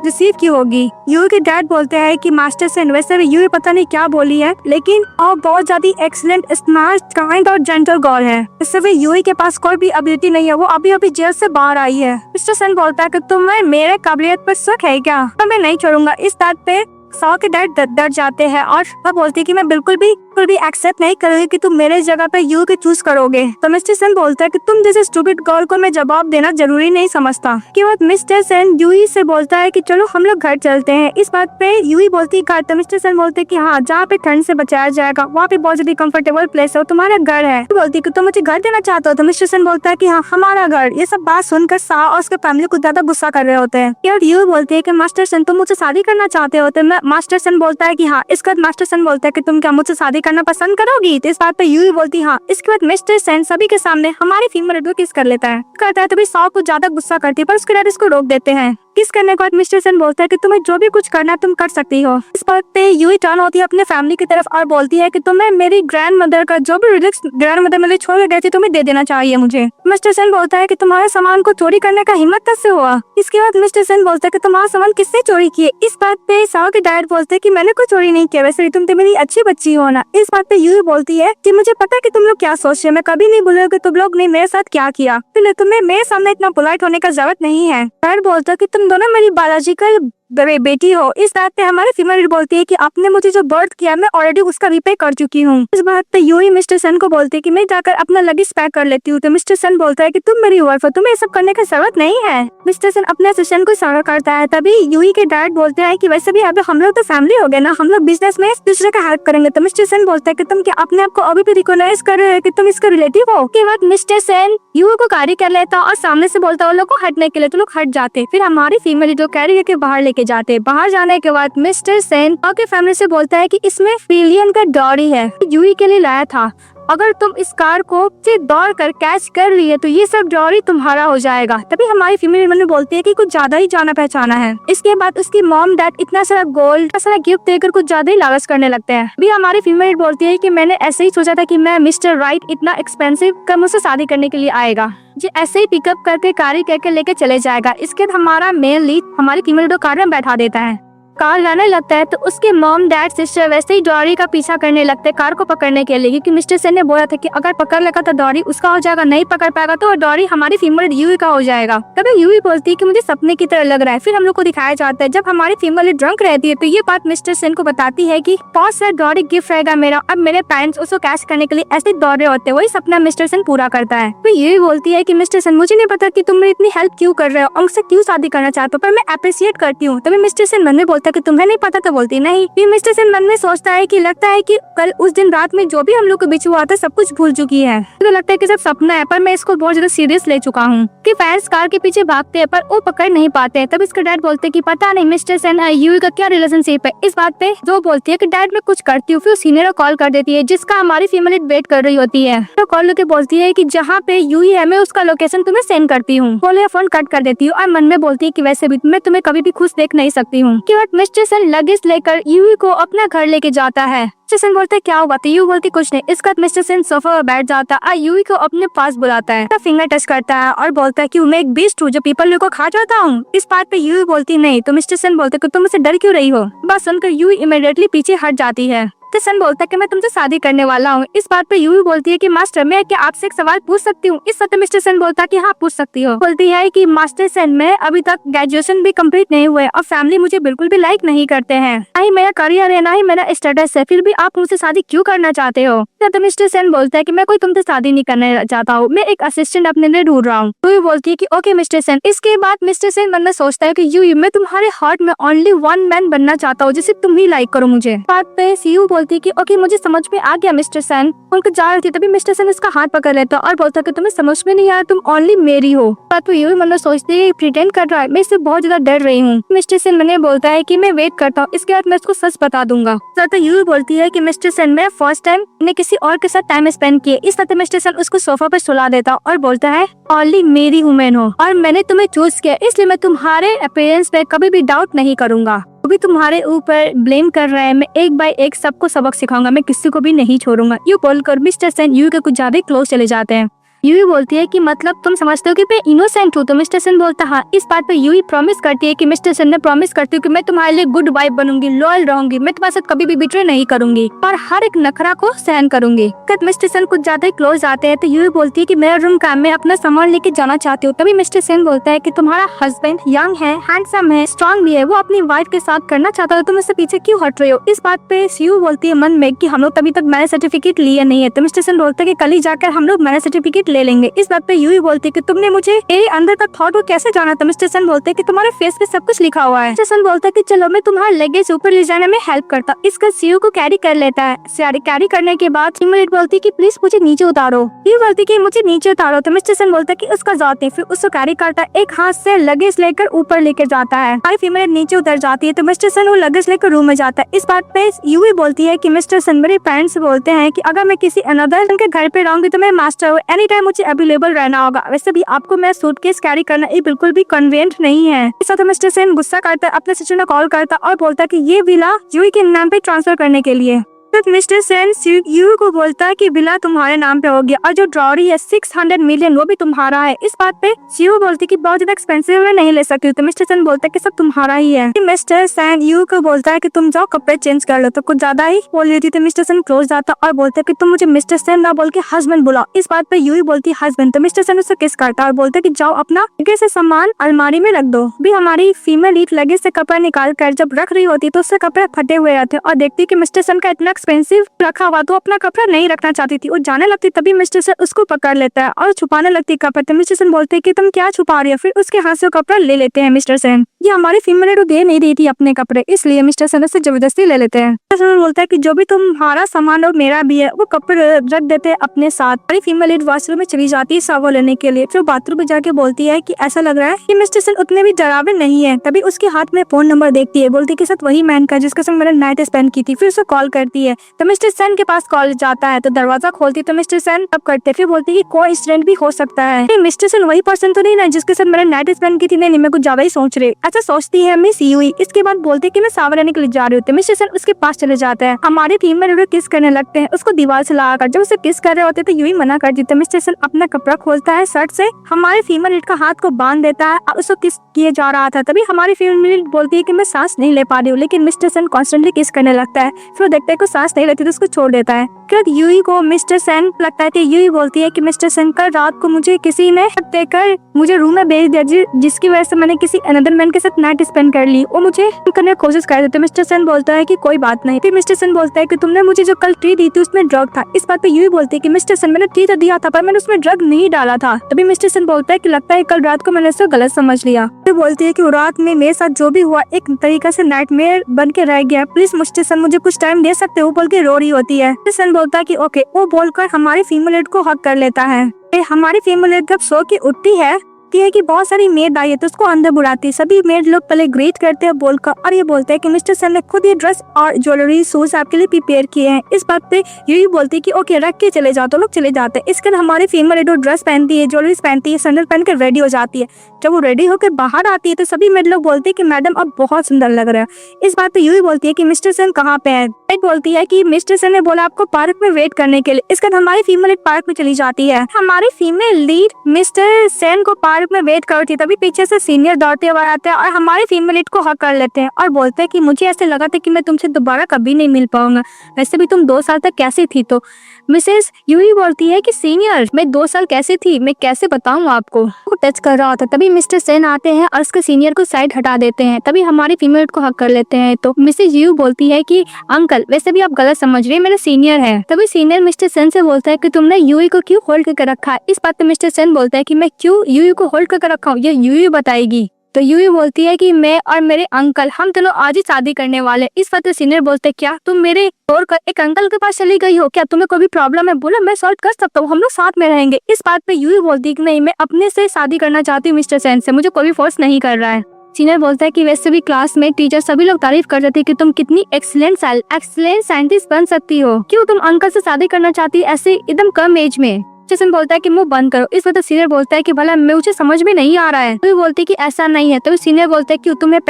रिसीव की होगी। यूई के डैड बोलते हैं कि मास्टर सेन वैसे भी यूई पता नहीं क्या बोली है, लेकिन और बहुत ज्यादा एक्सीलेंट, स्मार्ट, काइंड और जेंटल गर्ल है। इससे भी यूई के पास कोई भी एबिलिटी नहीं है, वो अभी अभी जेल से बाहर आई है। मिस्टर सेन बोलता है कि तुम्हें मेरे काबिलियत पर शक है क्या, तो मैं नहीं छोड़ूंगा। इस बात पे साओ के डैड डर जाते हैं और वह बोलती है कि मैं बिल्कुल भी एक्सेप्ट नहीं करूंगी कि तुम मेरे जगह पे यू के चूज करोगे। तो मिस्टर सेन बोलता है कि तुम जैसे स्टूपिड गर्ल को मैं जवाब देना जरूरी नहीं समझता। के बाद मिस्टर सेन यूई से बोलता है कि चलो हम लोग घर चलते हैं। इस बात पे यूई बोलती है तो मिस्टर सेन बोलते हैं कि हाँ, जहाँ पे ठंड से बचाया जाएगा वहाँ पे बहुत ज्यादा कंफर्टेबल प्लेस है, तुम्हारा घर है। बोलती है कि तुम मुझे घर देना चाहते हो। तो मिस्टर सेन बोलता है कि हाँ, हमारा घर। ये सब बात सुनकर साओ और उसके फैमिली को ज्यादा गुस्सा कर रहे होते हैं। और यूई बोलती है कि मास्टर सेन तुम मुझसे शादी करना चाहते हो। तो मास्टर सेन बोलता है कि हाँ। इसके बाद मास्टर सेन बोलता है कि तुम क्या मुझसे शादी करना पसंद करोगी। तो इस बात पे यूई बोलती है हाँ। इसके बाद मिस्टर सेन सभी के सामने हमारी फीमेल को किस कर लेता है तभी साओ को ज्यादा गुस्सा करती है, पर उसके डैड इसको रोक देते हैं। किस करने के बाद मिस्टर सेन बोलता है कि तुम्हें जो भी कुछ करना है तुम कर सकती हो। इस बात पे यूई टर्न होती है अपने फैमिली की तरफ और बोलती है कि तुम्हें मेरी ग्रैंड मदर का जो भी रिलिक्स ग्रैंड मदर मेरे छोड़ के गई थी तुम्हें दे देना चाहिए मुझे। मिस्टर सेन बोलता है कि तुम्हारे सामान को चोरी करने का हिम्मत कैसे हुआ। इसके बाद मिस्टर सेन बोलता है कि तुम्हारा सामान किसने चोरी किए। इस बात पे साओ के डैड बोलते है कि मैंने कोई चोरी नहीं किया, वैसे तुम तो मेरी अच्छी बच्ची हो ना। इस बात पे यूई बोलती है कि मुझे पता है कि तुम लोग क्या सोच रहे हो, मैं कभी नहीं बोलूंगा कि तुम लोग ने मेरे साथ क्या किया, तुम्हें मेरे सामने इतना पोलाइट होने का जरूरत नहीं है। डैड बोलता है कि तुम दोनों मेरी बायोलॉजिकल बेटी हो। इस बात पे हमारे फीमेल बोलती है कि आपने मुझे जो बर्थ किया मैं ऑलरेडी उसका रिपे कर चुकी हूँ। इस बात पे यूई मिस्टर सेन को बोलती है कि मैं जाकर अपना लगेज पैक कर लेती हूँ। तो मिस्टर सेन बोलता है कि तुम मेरी वाइफ हो, तुम्हें ये सब करने की जरूरत नहीं है। मिस्टर सेन अपने असिस्टेंट को इशारा करता है, तभी यूई के डैड बोलते हैं कि वैसे भी अब हम लोग तो फैमिली हो गए ना, हम लोग बिजनेस में एक दूसरे का हेल्प करेंगे। तो मिस्टर सेन बोलता है कि तुम क्या अपने आप को अभी भी रिकॉग्नाइज कर रहे हो कि तुम इसका रिलेटिव हो। के बाद मिस्टर सेन यूई को कैरी कर लेता और सामने से बोलता है उन लोग को हटने के लिए, तो लोग हट जाते। फिर हमारी फीमेल जो कैरी करके बाहर लेके जाते। बाहर जाने के बाद मिस्टर सेन के फैमिली से बोलता है कि इसमें $1 का डॉरी है, यूई के लिए लाया था। अगर तुम इस कार को दौड़ कर कैच कर लिए तो ये सब डॉरी तुम्हारा हो जाएगा। तभी हमारी फीमेल ने बोलती है कि कुछ ज्यादा ही जाना पहचाना है। इसके बाद उसकी मॉम डैड इतना सारा गोल्ड, इतना सारा गिफ्ट देकर कुछ ज्यादा ही लालच करने लगते हैं। अभी हमारी फीमेल बोलती है कि मैंने ऐसे ही सोचा था कि मैं मिस्टर राइट इतना एक्सपेंसिव का मुझसे शादी करने के लिए आएगा, जो ऐसे ही पिकअप करके कार करके लेके चले जाएगा। इसके बाद हमारा मेन लीड हमारी फीमेल को कार में बैठा देता है। कार लाने लगता है तो उसके मॉम डैड सिस्टर वैसे ही डॉरी का पीछा करने लगते हैं कार को पकड़ने के लिए, क्योंकि मिस्टर सेन ने बोला था कि अगर पकड़ लेगा तो डॉरी उसका हो जाएगा, नहीं पकड़ पाएगा तो डॉरी हमारी फीमेल यूई का हो जाएगा। तभी यूई बोलती है कि मुझे सपने की तरह लग रहा है। फिर हम लोग को दिखाया जाता है जब हमारी फीमेल ड्रंक रहती है तो ये बात मिस्टर सेन को बताती है कि बहुत सारा डॉरी गिफ्ट रहेगा मेरा, अब मेरे पेरेंट्स उसको कैश करने के लिए ऐसे दौड़ रहे होते हैं। वही सपना मिस्टर सेन पूरा करता है। तो यूई बोलती है कि मिस्टर सेन मुझे नहीं पता कि तुम मेरी इतनी हेल्प क्यों कर रहे हो और मुझसे क्यों शादी करना चाहते हो, पर मैं अप्रिशिएट करती हूँ। तभी मिस्टर सेन मन में बोलता है कि तुम्हें नहीं पता तो बोलती नहीं। फिर मिस्टर सेन मन में सोचता है कि लगता है कि कल उस दिन रात में जो भी हम लोग के बीच हुआ था सब कुछ भूल चुकी है। तो लगता है कि सब सपना है, पर मैं इसको बहुत ज्यादा सीरियस ले चुका हूँ। कि फैंस कार के पीछे भागते हैं पर वो पकड़ नहीं पाते हैं। तब इसका डैड बोलते हैं कि पता नहीं मिस्टर सेन और यूई का क्या रिलेशनशिप है। इस बात पे जो बोलती है कि डैड मैं कुछ करती हूँ। फिर सीनियर कॉल कर देती है जिसका हमारी फीमेल वेट कर रही होती है। तो कॉल करके बोलती है कि जहाँ पे यूई है मैं उसका लोकेशन तुम्हें सेंड करती हूँ। बोले फोन कट कर देती हूँ और मन में बोलती है कि वैसे भी मैं तुम्हें कभी भी खुश देख नहीं सकती हूँ। कि बाद मिस्टर सेन लगेज लेकर यूई को अपना घर लेके जाता है। मिस्टर सेन बोलते क्या हुआ तो यूई बोलती कुछ नहीं। इसके बाद मिस्टर सेन सोफा पर बैठ जाता और यूई को अपने पास बुलाता है, फिंगर टच करता है और बोलता है कि मैं एक बीस्ट हूँ जो पीपल को खा जाता हूँ। इस बात पे यूई बोलती नहीं। तो मिस्टर सेन बोलते कि तुम मुझसे डर क्यों रही हो। बस सुनकर यूई इमीडिएटली पीछे हट जाती है। सन बोलता है कि मैं तुमसे शादी करने वाला हूँ। इस बात पे यूई बोलती है कि मास्टर मैं क्या आपसे एक सवाल पूछ सकती हूँ। इस सत्य मिस्टर सेन बोलता है कि हाँ पूछ सकती हो। बोलती है कि मास्टर सेन मैं अभी तक ग्रेजुएशन भी कंप्लीट नहीं हुए और फैमिली मुझे बिल्कुल भी लाइक नहीं करते हैं, ना ही मेरा करियर है ना ही मेरा स्टेटस है, फिर भी आप मुझसे शादी क्यों करना चाहते हो। तो मिस्टर सेन बोलता है कि मैं कोई तुमसे शादी नहीं करना चाहता हूँ, मैं एक असिस्टेंट अपने लिए ढूंढ रहा हूँ। यूई बोलती है कि ओके मिस्टर सेन। इसके बाद मिस्टर सेन मन में सोचता है कि यूई मैं तुम्हारे हार्ट में ओनली वन मैन बनना चाहता हूँ जिसे तुम ही लाइक करो मुझे। बात पे यूई बोलती है कि ओके मुझे समझ में आ गया मिस्टर सेन। उनको जा रही थी तभी मिस्टर सेन इसका हाथ पकड़ लेता और बोलता कि तुम्हें समझ में नहीं आया, तुम ओनली मेरी हो। बात पे यूई मन में सोचती है प्रिटेंड कर रहा है, मैं इससे बहुत ज्यादा डर रही हूँ। मिस्टर सेन मैंने बोलता है कि मैं वेट करता हूँ, इसके बाद मैं उसको सच बता दूंगा। तो यूई बोलती है कि मिस्टर सेन मैं फर्स्ट टाइम ने किसी और के साथ टाइम स्पेंड किए। इस तरह मिस्टर सेन उसको सोफा पर सुला देता और बोलता है ओनली मेरी वुमेन हो और मैंने तुम्हें चूज किया, इसलिए मैं तुम्हारे अपीयरेंस पे कभी भी डाउट नहीं करूंगा। भी तुम्हारे ऊपर ब्लेम कर रहा है, मैं एक बाय एक सबको सबक सिखाऊंगा, मैं किसी को भी नहीं छोड़ूंगा। यू बोलकर मिस्टर सेन यूई के कुछ ज्यादा क्लोज चले जाते हैं। यूई बोलती है कि मतलब तुम समझते हो कि मैं इनोसेंट हूँ? तो मिस्टर सेन बोलता हाँ। इस बात पे यूई प्रॉमिस करती है कि मिस्टर सेन ने प्रॉमिस करती हूँ कि मैं तुम्हारे लिए गुड वाइफ बनूंगी, लॉयल रहूंगी, मैं तुम्हारे साथ कभी भी बिट्रे नहीं करूंगी और हर एक नखरा को सहन करूंगी। मिस्टर सेन कुछ ज्यादा ही क्लोज आते हैं तो यूई बोलती है कि मेरा रूम काम में अपना सामान लेके जाना चाहती हूँ। तभी मिस्टर सेन बोलता है कि तुम्हारा हस्बैंड यंग है, हैंडसम है, स्ट्रॉन्ग भी है, वो अपनी वाइफ के साथ करना चाहता है, तुम इससे पीछे क्यों हट रहे हो? इस बात पे यूई बोलती है मन में कि हम लोग तभी तक मैरिज सर्टिफिकेट लिए नहीं है। तो मिस्टर सेन बोलता है कि कल ही जाकर हम लोग मैरिज सर्टिफिकेट ले लेंगे। इस बात पे यूई बोलती है कि तुमने मुझे मेरे अंदर का थॉट को कैसे जाना था? मिस्टर सेन बोलते हैं कि तुम्हारे फेस पे सब कुछ लिखा हुआ है। मिस्टर सेन बोलता है कि चलो मैं तुम्हारा लगेज ऊपर ले जाने में हेल्प करता। इसका यूई को कैरी कर लेता है। कैरी करने के बाद फीमेल बोलती है कि प्लीज मुझे नीचे उतारो। यूई बोलती है कि मुझे नीचे उतारो। तो मिस्टर सेन बोलता है कि उसका जाते फिर उसको कैरी करता है, एक हाथ से लगेज लेकर ऊपर लेकर जाता है। हमारी फीमेल नीचे उतर जाती है तो मिस्टर सेन वो लगेज लेकर रूम में जाता है। इस बात पे यूई बोलती है कि मिस्टर सेन मेरे पेरेंट्स बोलते हैं कि अगर मैं किसी अनदर के घर पे रहूंगी तो मैं मास्टर हूँ, एनी टाइम मुझे अवेलेबल रहना होगा। वैसे भी आपको मैं सूटकेस कैरी करना ये बिल्कुल भी कन्वीनियंट नहीं है। इस वक्त मिस्टर सेन गुस्सा करता है, अपने सिस्टर को कॉल करता और बोलता है कि ये विला यूई के नाम पे ट्रांसफर करने के लिए। तो मिस्टर सेन यूई को बोलता है कि विला तुम्हारे नाम पे हो गया और जो ड्रॉरी है 600 मिलियन वो भी तुम्हारा है। इस बात पे यूई बोलती है कि बहुत ज्यादा एक्सपेंसिव में नहीं ले सकती। तो मिस्टर सेन बोलता है कि सब तुम्हारा ही है। मिस्टर सेन यूई को बोलता है कि तुम जाओ कपड़े चेंज कर लो। तो कुछ ज्यादा ही बोल रही थी तो मिस्टर सेन क्लोज जाता और बोलता है कि तुम मुझे मिस्टर सेन ना बोल के हस्बैंड बुलाओ। इस बात पे यूई बोलती है हस्बैंड। तो मिस्टर सेन उससे किस करता और बोलता है कि जाओ अपना लगेज से सामान अलमारी में रख दो। भी हमारी फीमेल लीड लगेज से कपड़ा निकाल कर जब रख रही होती तो उससे कपड़े फटे हुए रहते और देखती कि मिस्टर सेन का इतना एक्सपेंसिव रखा हुआ तो अपना कपड़ा नहीं रखना चाहती थी। वो जाने लगती तभी मिस्टर सेन उसको पकड़ लेता है और छुपाने लगती कपड़ा। तो मिस्टर सेन बोलते हैं कि तुम क्या छुपा रही हो? फिर उसके हाथ से कपड़ा ले लेते हैं मिस्टर सेन। ये हमारी फीमेल को दे नहीं रही थी अपने कपड़े, इसलिए मिस्टर सेन उससे जबरदस्ती ले लेते हैं। मिस्टर सेन बोलता है कि जो भी तुम्हारा सामान हो मेरा भी है। वो कपड़े रख देते हैं अपने साथ। हमारी फीमेल वॉशरूम में चली जाती है शावर लेने के लिए। फिर बाथरूम में जाके बोलती है कि ऐसा लग रहा है कि मिस्टर सेन उतने भी डरावने नहीं है। तभी उसके हाथ में फोन नंबर देखती है, बोलती है कि साथ वही मैन का जिसके संग मैंने नाइट स्पेंड की थी। फिर उसे कॉल करती है तो मिस्टर सेन के पास कॉल जाता है तो दरवाजा खोलती तो मिस्टर सेन तब करते फिर बोलती है कि कोई इंसिडेंट भी हो सकता है। मिस्टर सेन वही पर्सन तो नहीं ना जिसके साथ मैंने नाइट स्पेंड की थी? नहीं, मैं कुछ ज्यादा ही सोच रही। अच्छा सोचती है मिस यूई। इसके बाद बोलते कि मैं शावर लेने के लिए जा रही होती। मिस्टर सेन उसके पास चले जाते हैं। हमारी फीमेल किस करने लगते हैं उसको दीवार से लगाकर। जब उसे किस कर रहे होते तो यूई मना कर देते। मिस्टर सेन अपना कपड़ा खोलता है शर्ट से, हमारे फीमेल का हाथ को बांध देता है और उसको किस किए जा रहा था। तभी हमारी फीमेल बोलती है कि मैं सांस नहीं ले पा रही हूँ, लेकिन मिस्टर सेन कॉन्स्टेंटली किस करने लगता है। फिर देखते है कि सांस नहीं लेती तो उसको छोड़ देता है। यूई को मिस्टर सेन लगता है कि यूई बोलती है कि मिस्टर सेन कल रात को मुझे किसी ने देकर मुझे रूम में भेज दिया जिसकी वजह से मैंने किसी अनदर मैन के साथ नाइट स्पेंड कर ली। वो मुझे करने की कोशिश कर रहे थे। मिस्टर सेन बोलता है कि कोई बात नहीं। फिर मिस्टर सेन बोलता है कि तुमने मुझे जो कल ट्री दी थी उसमें ड्रग था। इस बात पे यूई बोलती है कि मिस्टर सेन मैंने ट्री तो दिया था पर मैंने उसमें ड्रग नहीं डाला था। तभी मिस्टर सेन बोलता है कि लगता है कल रात को मैंने उसको गलत समझ लिया। फिर बोलती है कि रात में मेरे साथ जो भी हुआ एक तरीका से नाइटमेयर बन के रह गया, प्लीज मिस्टर सेन मुझे कुछ टाइम दे सकते हो? बोल के रो रही होती है। मिस्टर सेन बोलता है कि ओके। वो बोलकर हमारी फीमेल को हक कर लेता है। हमारी फीमेल जब सो के उठती है कि बहुत सारी मेड आई है तो उसको अंदर बुलाती है। सभी मेड लोग पहले ग्रीट करते हैं बोलकर और ये बोलते हैं कि मिस्टर सेन ने खुद ये ड्रेस और ज्वेलरी शूज आपके लिए प्रिपेयर किए हैं। इस बात पे यूई बोलती है कि ओके रख के चले जाओ। तो लोग चले जाते हैं। इसके बाद हमारी फीमेल ड्रेस पहनती है, ज्वेलरी पहनती है, सैंडल पहन कर रेडी हो जाती है। जब वो रेडी होकर बाहर आती है तो सभी मेड लोग बोलते हैं कि मैडम अब बहुत सुंदर लग रहा है। इस बात पे यूई बोलती है कि मिस्टर सेन कहाँ पे है? बोलती है कि मिस्टर सेन ने बोला आपको पार्क में वेट करने के लिए। इसके बाद हमारी फीमेल पार्क में चली जाती है। हमारी फीमेल लीड मिस्टर सेन को पार्क में वेट करती है। तभी पीछे से सीनियर दौड़ते हुए आते हैं और हमारी फीमेल लीड को हक कर लेते हैं और बोलते हैं कि मुझे ऐसे लगा था कि मैं तुमसे दोबारा कभी नहीं मिल पाऊंगा, वैसे भी तुम 2 साल तक कैसी थी? तो मिसेस यूई बोलती है कि सीनियर मैं 2 साल कैसे थी मैं कैसे बताऊं आपको? वो टच कर रहा था। तभी मिस्टर सेन आते हैं और उसके सीनियर को साइड हटा देते हैं। तभी हमारी फीमेल को हक कर लेते हैं। तो मिसेस यू बोलती है कि अंकल वैसे भी आप गलत समझ रही है, मेरा सीनियर है। तभी सीनियर मिस्टर सेन से बोलता है कि तुमने यूई को क्यों होल्ड करके रखा है? इस बात पे मिस्टर सेन बोलता है कि मैं क्यों यूई को होल्ड करके रखा हूँ ये यूई बताएगी। तो यूई बोलती है कि मैं और मेरे अंकल हम दोनों आज ही शादी करने वाले। इस बात पे सीनियर बोलते हैं क्या तुम मेरे और एक अंकल के पास चली गई हो क्या? तुम्हें कोई भी प्रॉब्लम है? बोला मैं सॉल्व कर सकता हूँ, हम लोग साथ में रहेंगे। इस बात पे यूई बोलती है कि नहीं मैं अपने से शादी करना चाहती हूँ मिस्टर सेन से, मुझे कोई भी फोर्स नहीं कर रहा है। सीनियर बोलता है कि वैसे भी क्लास में टीचर सभी लोग तारीफ कर रहे थे कि तुम कितनी एक्सीलेंट साइंटिस्ट बन सकती हो, क्यों तुम अंकल से शादी करना चाहती ऐसे एकदम कम एज में? जसन बोलता है कि मुंह बंद करो। इस वक्त सीनियर बोलता है कि भला मुझे समझ में नहीं आ रहा है। तो बोलती है कि ऐसा नहीं है। तो सीनियर बोलता है कि तुम्हें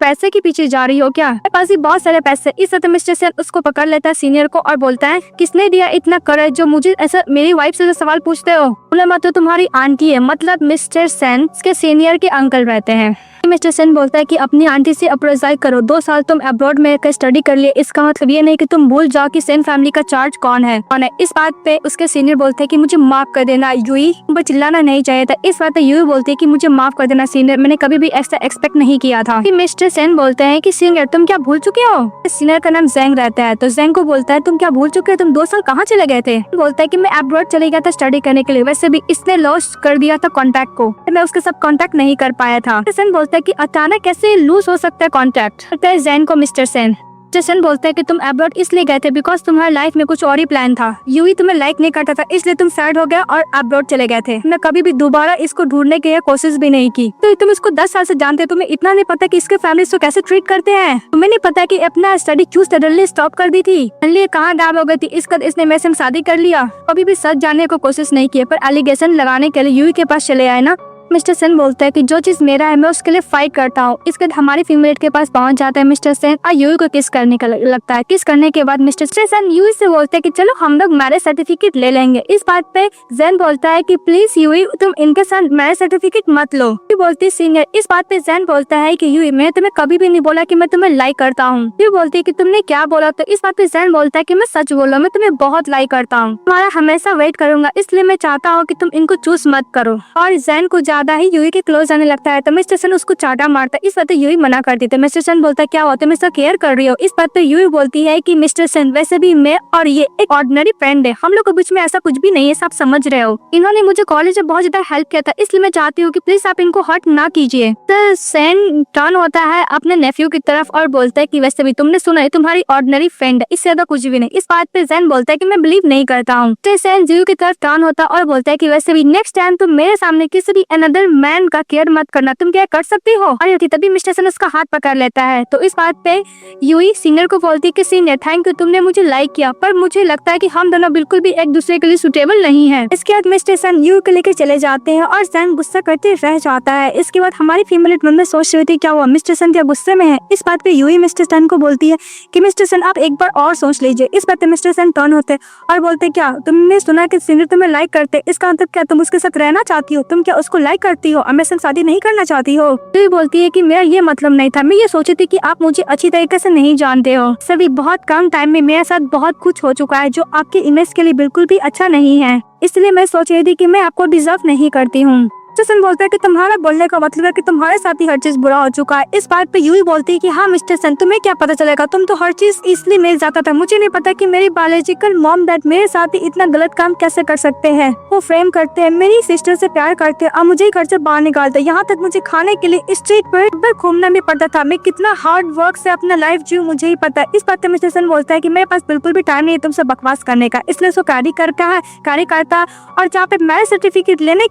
पैसे के पीछे जा रही हो क्या? मेरे पास भी बहुत सारे पैसे। इस वक्त मिस्टर सेन उसको पकड़ लेता है सीनियर को और बोलता है किसने दिया इतना करेज जो मुझे ऐसा मेरी वाइफ से सवाल पूछते हो? बोले मत तो तुम्हारी आंटी है। मतलब मिस्टर सेन के सीनियर के अंकल रहते हैं। मिस्टर सेन बोलता है कि अपनी आंटी से अप्रोजाइज करो। 2 साल तुम अब्रॉड में स्टडी कर लिए, इसका मतलब ये नहीं कि तुम भूल जाओ कि सेन फैमिली का चार्ज कौन है। इस बात पे उसके सीनियर बोलते हैं कि मुझे माफ कर देना यूई, मुझे चिल्लाना नहीं चाहिए था। इस बात पे यूई बोलती है कि मुझे माफ कर देना सीनियर, मैंने कभी भी ऐसा एक्सपेक्ट नहीं किया था। मिस्टर सेन बोलते हैं कि सीनियर तुम क्या भूल चुके हो? सीनियर का नाम जेंग रहता है। तो जेंग को बोलता है तुम क्या भूल चुके हो? तुम 2 साल कहाँ चले गए थे? बोलता है कि मैं अब्रॉड चले गया था स्टडी करने के लिए। वैसे भी इसने लॉस कर दिया था कॉन्टैक्ट को, मैं उसके साथ कॉन्टैक्ट नहीं कर पाया था। सेन बोलता है कि अचानक कैसे लूज हो सकता है कॉन्टैक्ट? जेन को मिस्टर सेन बोलता है कि तुम अब्रॉड इसलिए गए थे बिकॉज तुम्हारी लाइफ में कुछ और ही प्लान था। यूं ही तुम्हें लाइक नहीं करता था, इसलिए तुम सैड हो गया और अब्रॉड चले गए थे। मैं कभी भी दोबारा इसको ढूंढने की कोशिश भी नहीं की। तो तुम इसको 10 साल से जानते, तुम्हें इतना नहीं पता कि इसके फैमिली इसको कैसे ट्रीट करते हैं? तुम्हें नहीं पता कि अपना स्टडी क्यों सडनली स्टॉप कर दी थी? कहाँ गायब हो गई थी? इसका इसने मेरे से शादी कर लिया। कभी भी सच जानने को कोशिश नहीं की, पर एलिगेशन लगाने के लिए यूई के पास चले आए ना। मिस्टर सेन बोलता है कि जो चीज मेरा है मैं उसके लिए फाइट करता हूँ। इसके बाद हमारी फीमेल के पास पहुंच जाता है मिस्टर सेन और यूई को किस करने का लगता है। किस करने के बाद मिस्टर सेन यूई से बोलते हैं कि चलो हम लोग मैरिज सर्टिफिकेट ले लेंगे। इस बात पे जेन बोलता है कि प्लीज यूई तुम इनके साथ मैरिज सर्टिफिकेट मत लो। बोलती सीनियर। इस बात पे जेन बोलता है कि यूई मैं तुम्हें कभी भी नहीं बोला कि मैं तुम्हें लाइक करता हूँ। यूई बोलती है कि तुमने क्या बोला? तो इस बात पे जेन बोलता है कि मैं सच बोला, मैं तुम्हें बहुत लाइक करता हूँ, तुम्हारा हमेशा वेट करूंगा, इसलिए मैं चाहता हूँ कि तुम इनको चूज मत करो। और जेन को ज्यादा ही यूई के क्लोज आने लगता है। तो मिस्टर सेन उसको चाटा मारता है। इस बात पे यूई मना कर देते। मिस्टर सेन बोलता है क्या होता है, मैं इसका केयर कर रही हूँ। इस बात पे यूई बोलती है कि मिस्टर सेन वैसे भी मैं और ये एक ऑर्डिनरी फ्रेंड है, हम लोग के बीच में ऐसा कुछ भी नहीं है, सब समझ रहे हो। इन्होंने मुझे कॉलेज में बहुत ज्यादा हेल्प किया था, इसलिए मैं चाहती हूँ कि प्लीज आप इनको हर्ट ना कीजिए। तो सेन टर्न होता है अपने नेफ्यू की तरफ और बोलता है कि वैसे भी तुमने सुना है तुम्हारी ऑर्डिनरी फ्रेंड है, इससे ज्यादा कुछ भी नहीं। इस बात पे जेन बोलता है कि मैं बिलीव नहीं करता हूँ। तो सेन यूई की तरफ टर्न होता और बोलता है कि वैसे भी नेक्स्ट टाइम तुम मेरे सामने किसी भी अनदर मैन का केयर मत करना, तुम क्या कर सकती हो? और तभी मिस्टर सेन उसका हाथ पकड़ लेता है। तो इस बात पे यूई सीनियर को बोलती है कि सीनियर थैंक यू, तुमने मुझे लाइक किया, पर मुझे लगता है कि हम दोनों बिल्कुल भी एक दूसरे के लिए सुटेबल नहीं है। इसके बाद मिस्टर सेन यूई को लेकर चले जाते हैं और सेन गुस्सा करते रह जाता है। इसके बाद हमारी फीमेल मेंबर सोच रही थी क्या हुआ, मिस्टर सेन क्या गुस्से में है? इस बात पे यूई मिस्टर सेन को बोलती है कि मिस्टर सेन आप एक बार और सोच लीजिए। इस बात पे मिस्टर सेन टर्न होते और बोलते क्या तुमने सुना कि सीनियर तुम्हें लाइक करते, इसका मतलब क्या तुम उसके साथ रहना चाहती हो? तुम क्या उसको लाइक करती हो और मेरे साथ शादी नहीं करना चाहती हो? तो बोलती है कि मेरा ये मतलब नहीं था, मैं ये सोची थी कि आप मुझे अच्छी तरीके से नहीं जानते हो। सभी बहुत कम टाइम में मेरे साथ बहुत कुछ हो चुका है जो आपके इमेज के लिए बिल्कुल भी अच्छा नहीं है, इसलिए मैं सोच रही थी कि मैं आपको डिजर्व नहीं करती हूँ। सेन बोलता है कि तुम्हारा बोलने का मतलब है कि तुम्हारे साथ ही हर चीज बुरा हो चुका है। इस बात पे यूई बोलती है कि हाँ मिस्टर सेन तुम्हें क्या पता चलेगा, तुम तो हर चीज इसलिए मिल जाता था, मुझे नहीं पता कि मेरी बायोलॉजिकल मॉम डैड मेरे साथ ही इतना गलत काम कैसे कर सकते हैं। वो फ्रेम करते हैं, मेरी सिस्टर से प्यार करते हैं और मुझे घर से बाहर निकालते हैं, यहाँ तक मुझे खाने के लिए स्ट्रीट पर घूमना भी पड़ता था। मैं कितना हार्ड वर्क से अपना लाइफ जीऊं मुझे ही पता है। इस बात पे मिस्टर सेन बोलता है कि मेरे पास बिल्कुल भी टाइम नहीं है तुमसे बकवास करने का, इसलिए उसको कार्य करता और जहाँ पे मैरिज सर्टिफिकेट लेने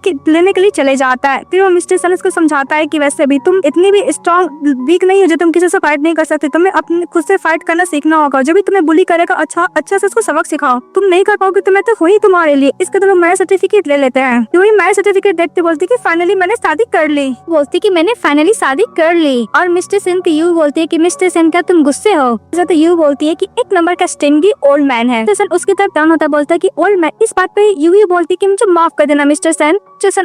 के लिए चले जाता है। फिर मिस्टर सेन उसको समझाता है कि वैसे भी तुम इतनी भी स्ट्रॉन्ग वीक नहीं हो जो तुम किसी से फाइट नहीं कर सकते, तुम्हें अपने खुद से फाइट करना सीखना होगा। जो भी तुम्हें बुली करेगा अच्छा से उसको सबक सिखाओ, तुम नहीं कर पाओगे तो मैं तो हुई तुम्हारे लिए। इसका तो लोग मैरिज सर्टिफिकेट ले लेते हैं। यूई मैरिज सर्टिफिकेट देखते बोलती कि फाइनली मैंने शादी कर ली, बोलती कि मैंने फाइनली शादी कर ली। और मिस्टर सेन की यूई बोलती है कि मिस्टर सेन क्या तुम गुस्से हो? तो यूई बोलती है कि एक नंबर का स्टिंगी ओल्ड मैन है। मिस्टर सेन उसकी तरफ टर्न होता बोलता है कि ओल्ड मैन। इस बात पे यूई बोलती कि मुझे माफ कर देना मिस्टर सेन।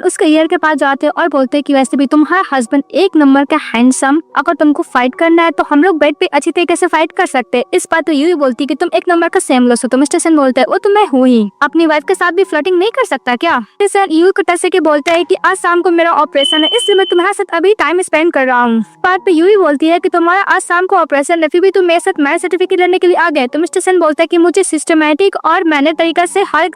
उसके ईयर के पास जाते और बोलते कि वैसे भी तुम्हारा हस्बैंड एक नंबर का हैंडसम, अगर तुमको फाइट करना है तो हम लोग बेड पे अच्छी तरीके से फाइट कर सकते हैं। इस बात पे यूई बोलती कि तुम एक नंबर का सेमलेस हो। तो मिस्टर सेन बोलता है वो तो मैं हूँ ही, अपनी वाइफ के साथ भी फ्लर्टिंग नहीं कर सकता क्या? सर यूई को टच के बोलता है कि आज शाम को मेरा ऑपरेशन है, इसलिए मैं तुम्हारे साथ अभी टाइम स्पेंड कर रहा हूँ। बात पे यूई बोलती है कि तुम्हारा आज शाम को ऑपरेशन है, फिर भी तुम मेरे साथ मैरिज सर्टिफिकेट लेने के लिए आ गए। तो मिस्टर सेन बोलता है कि मुझे सिस्टमैटिक और मैनर तरीका से हर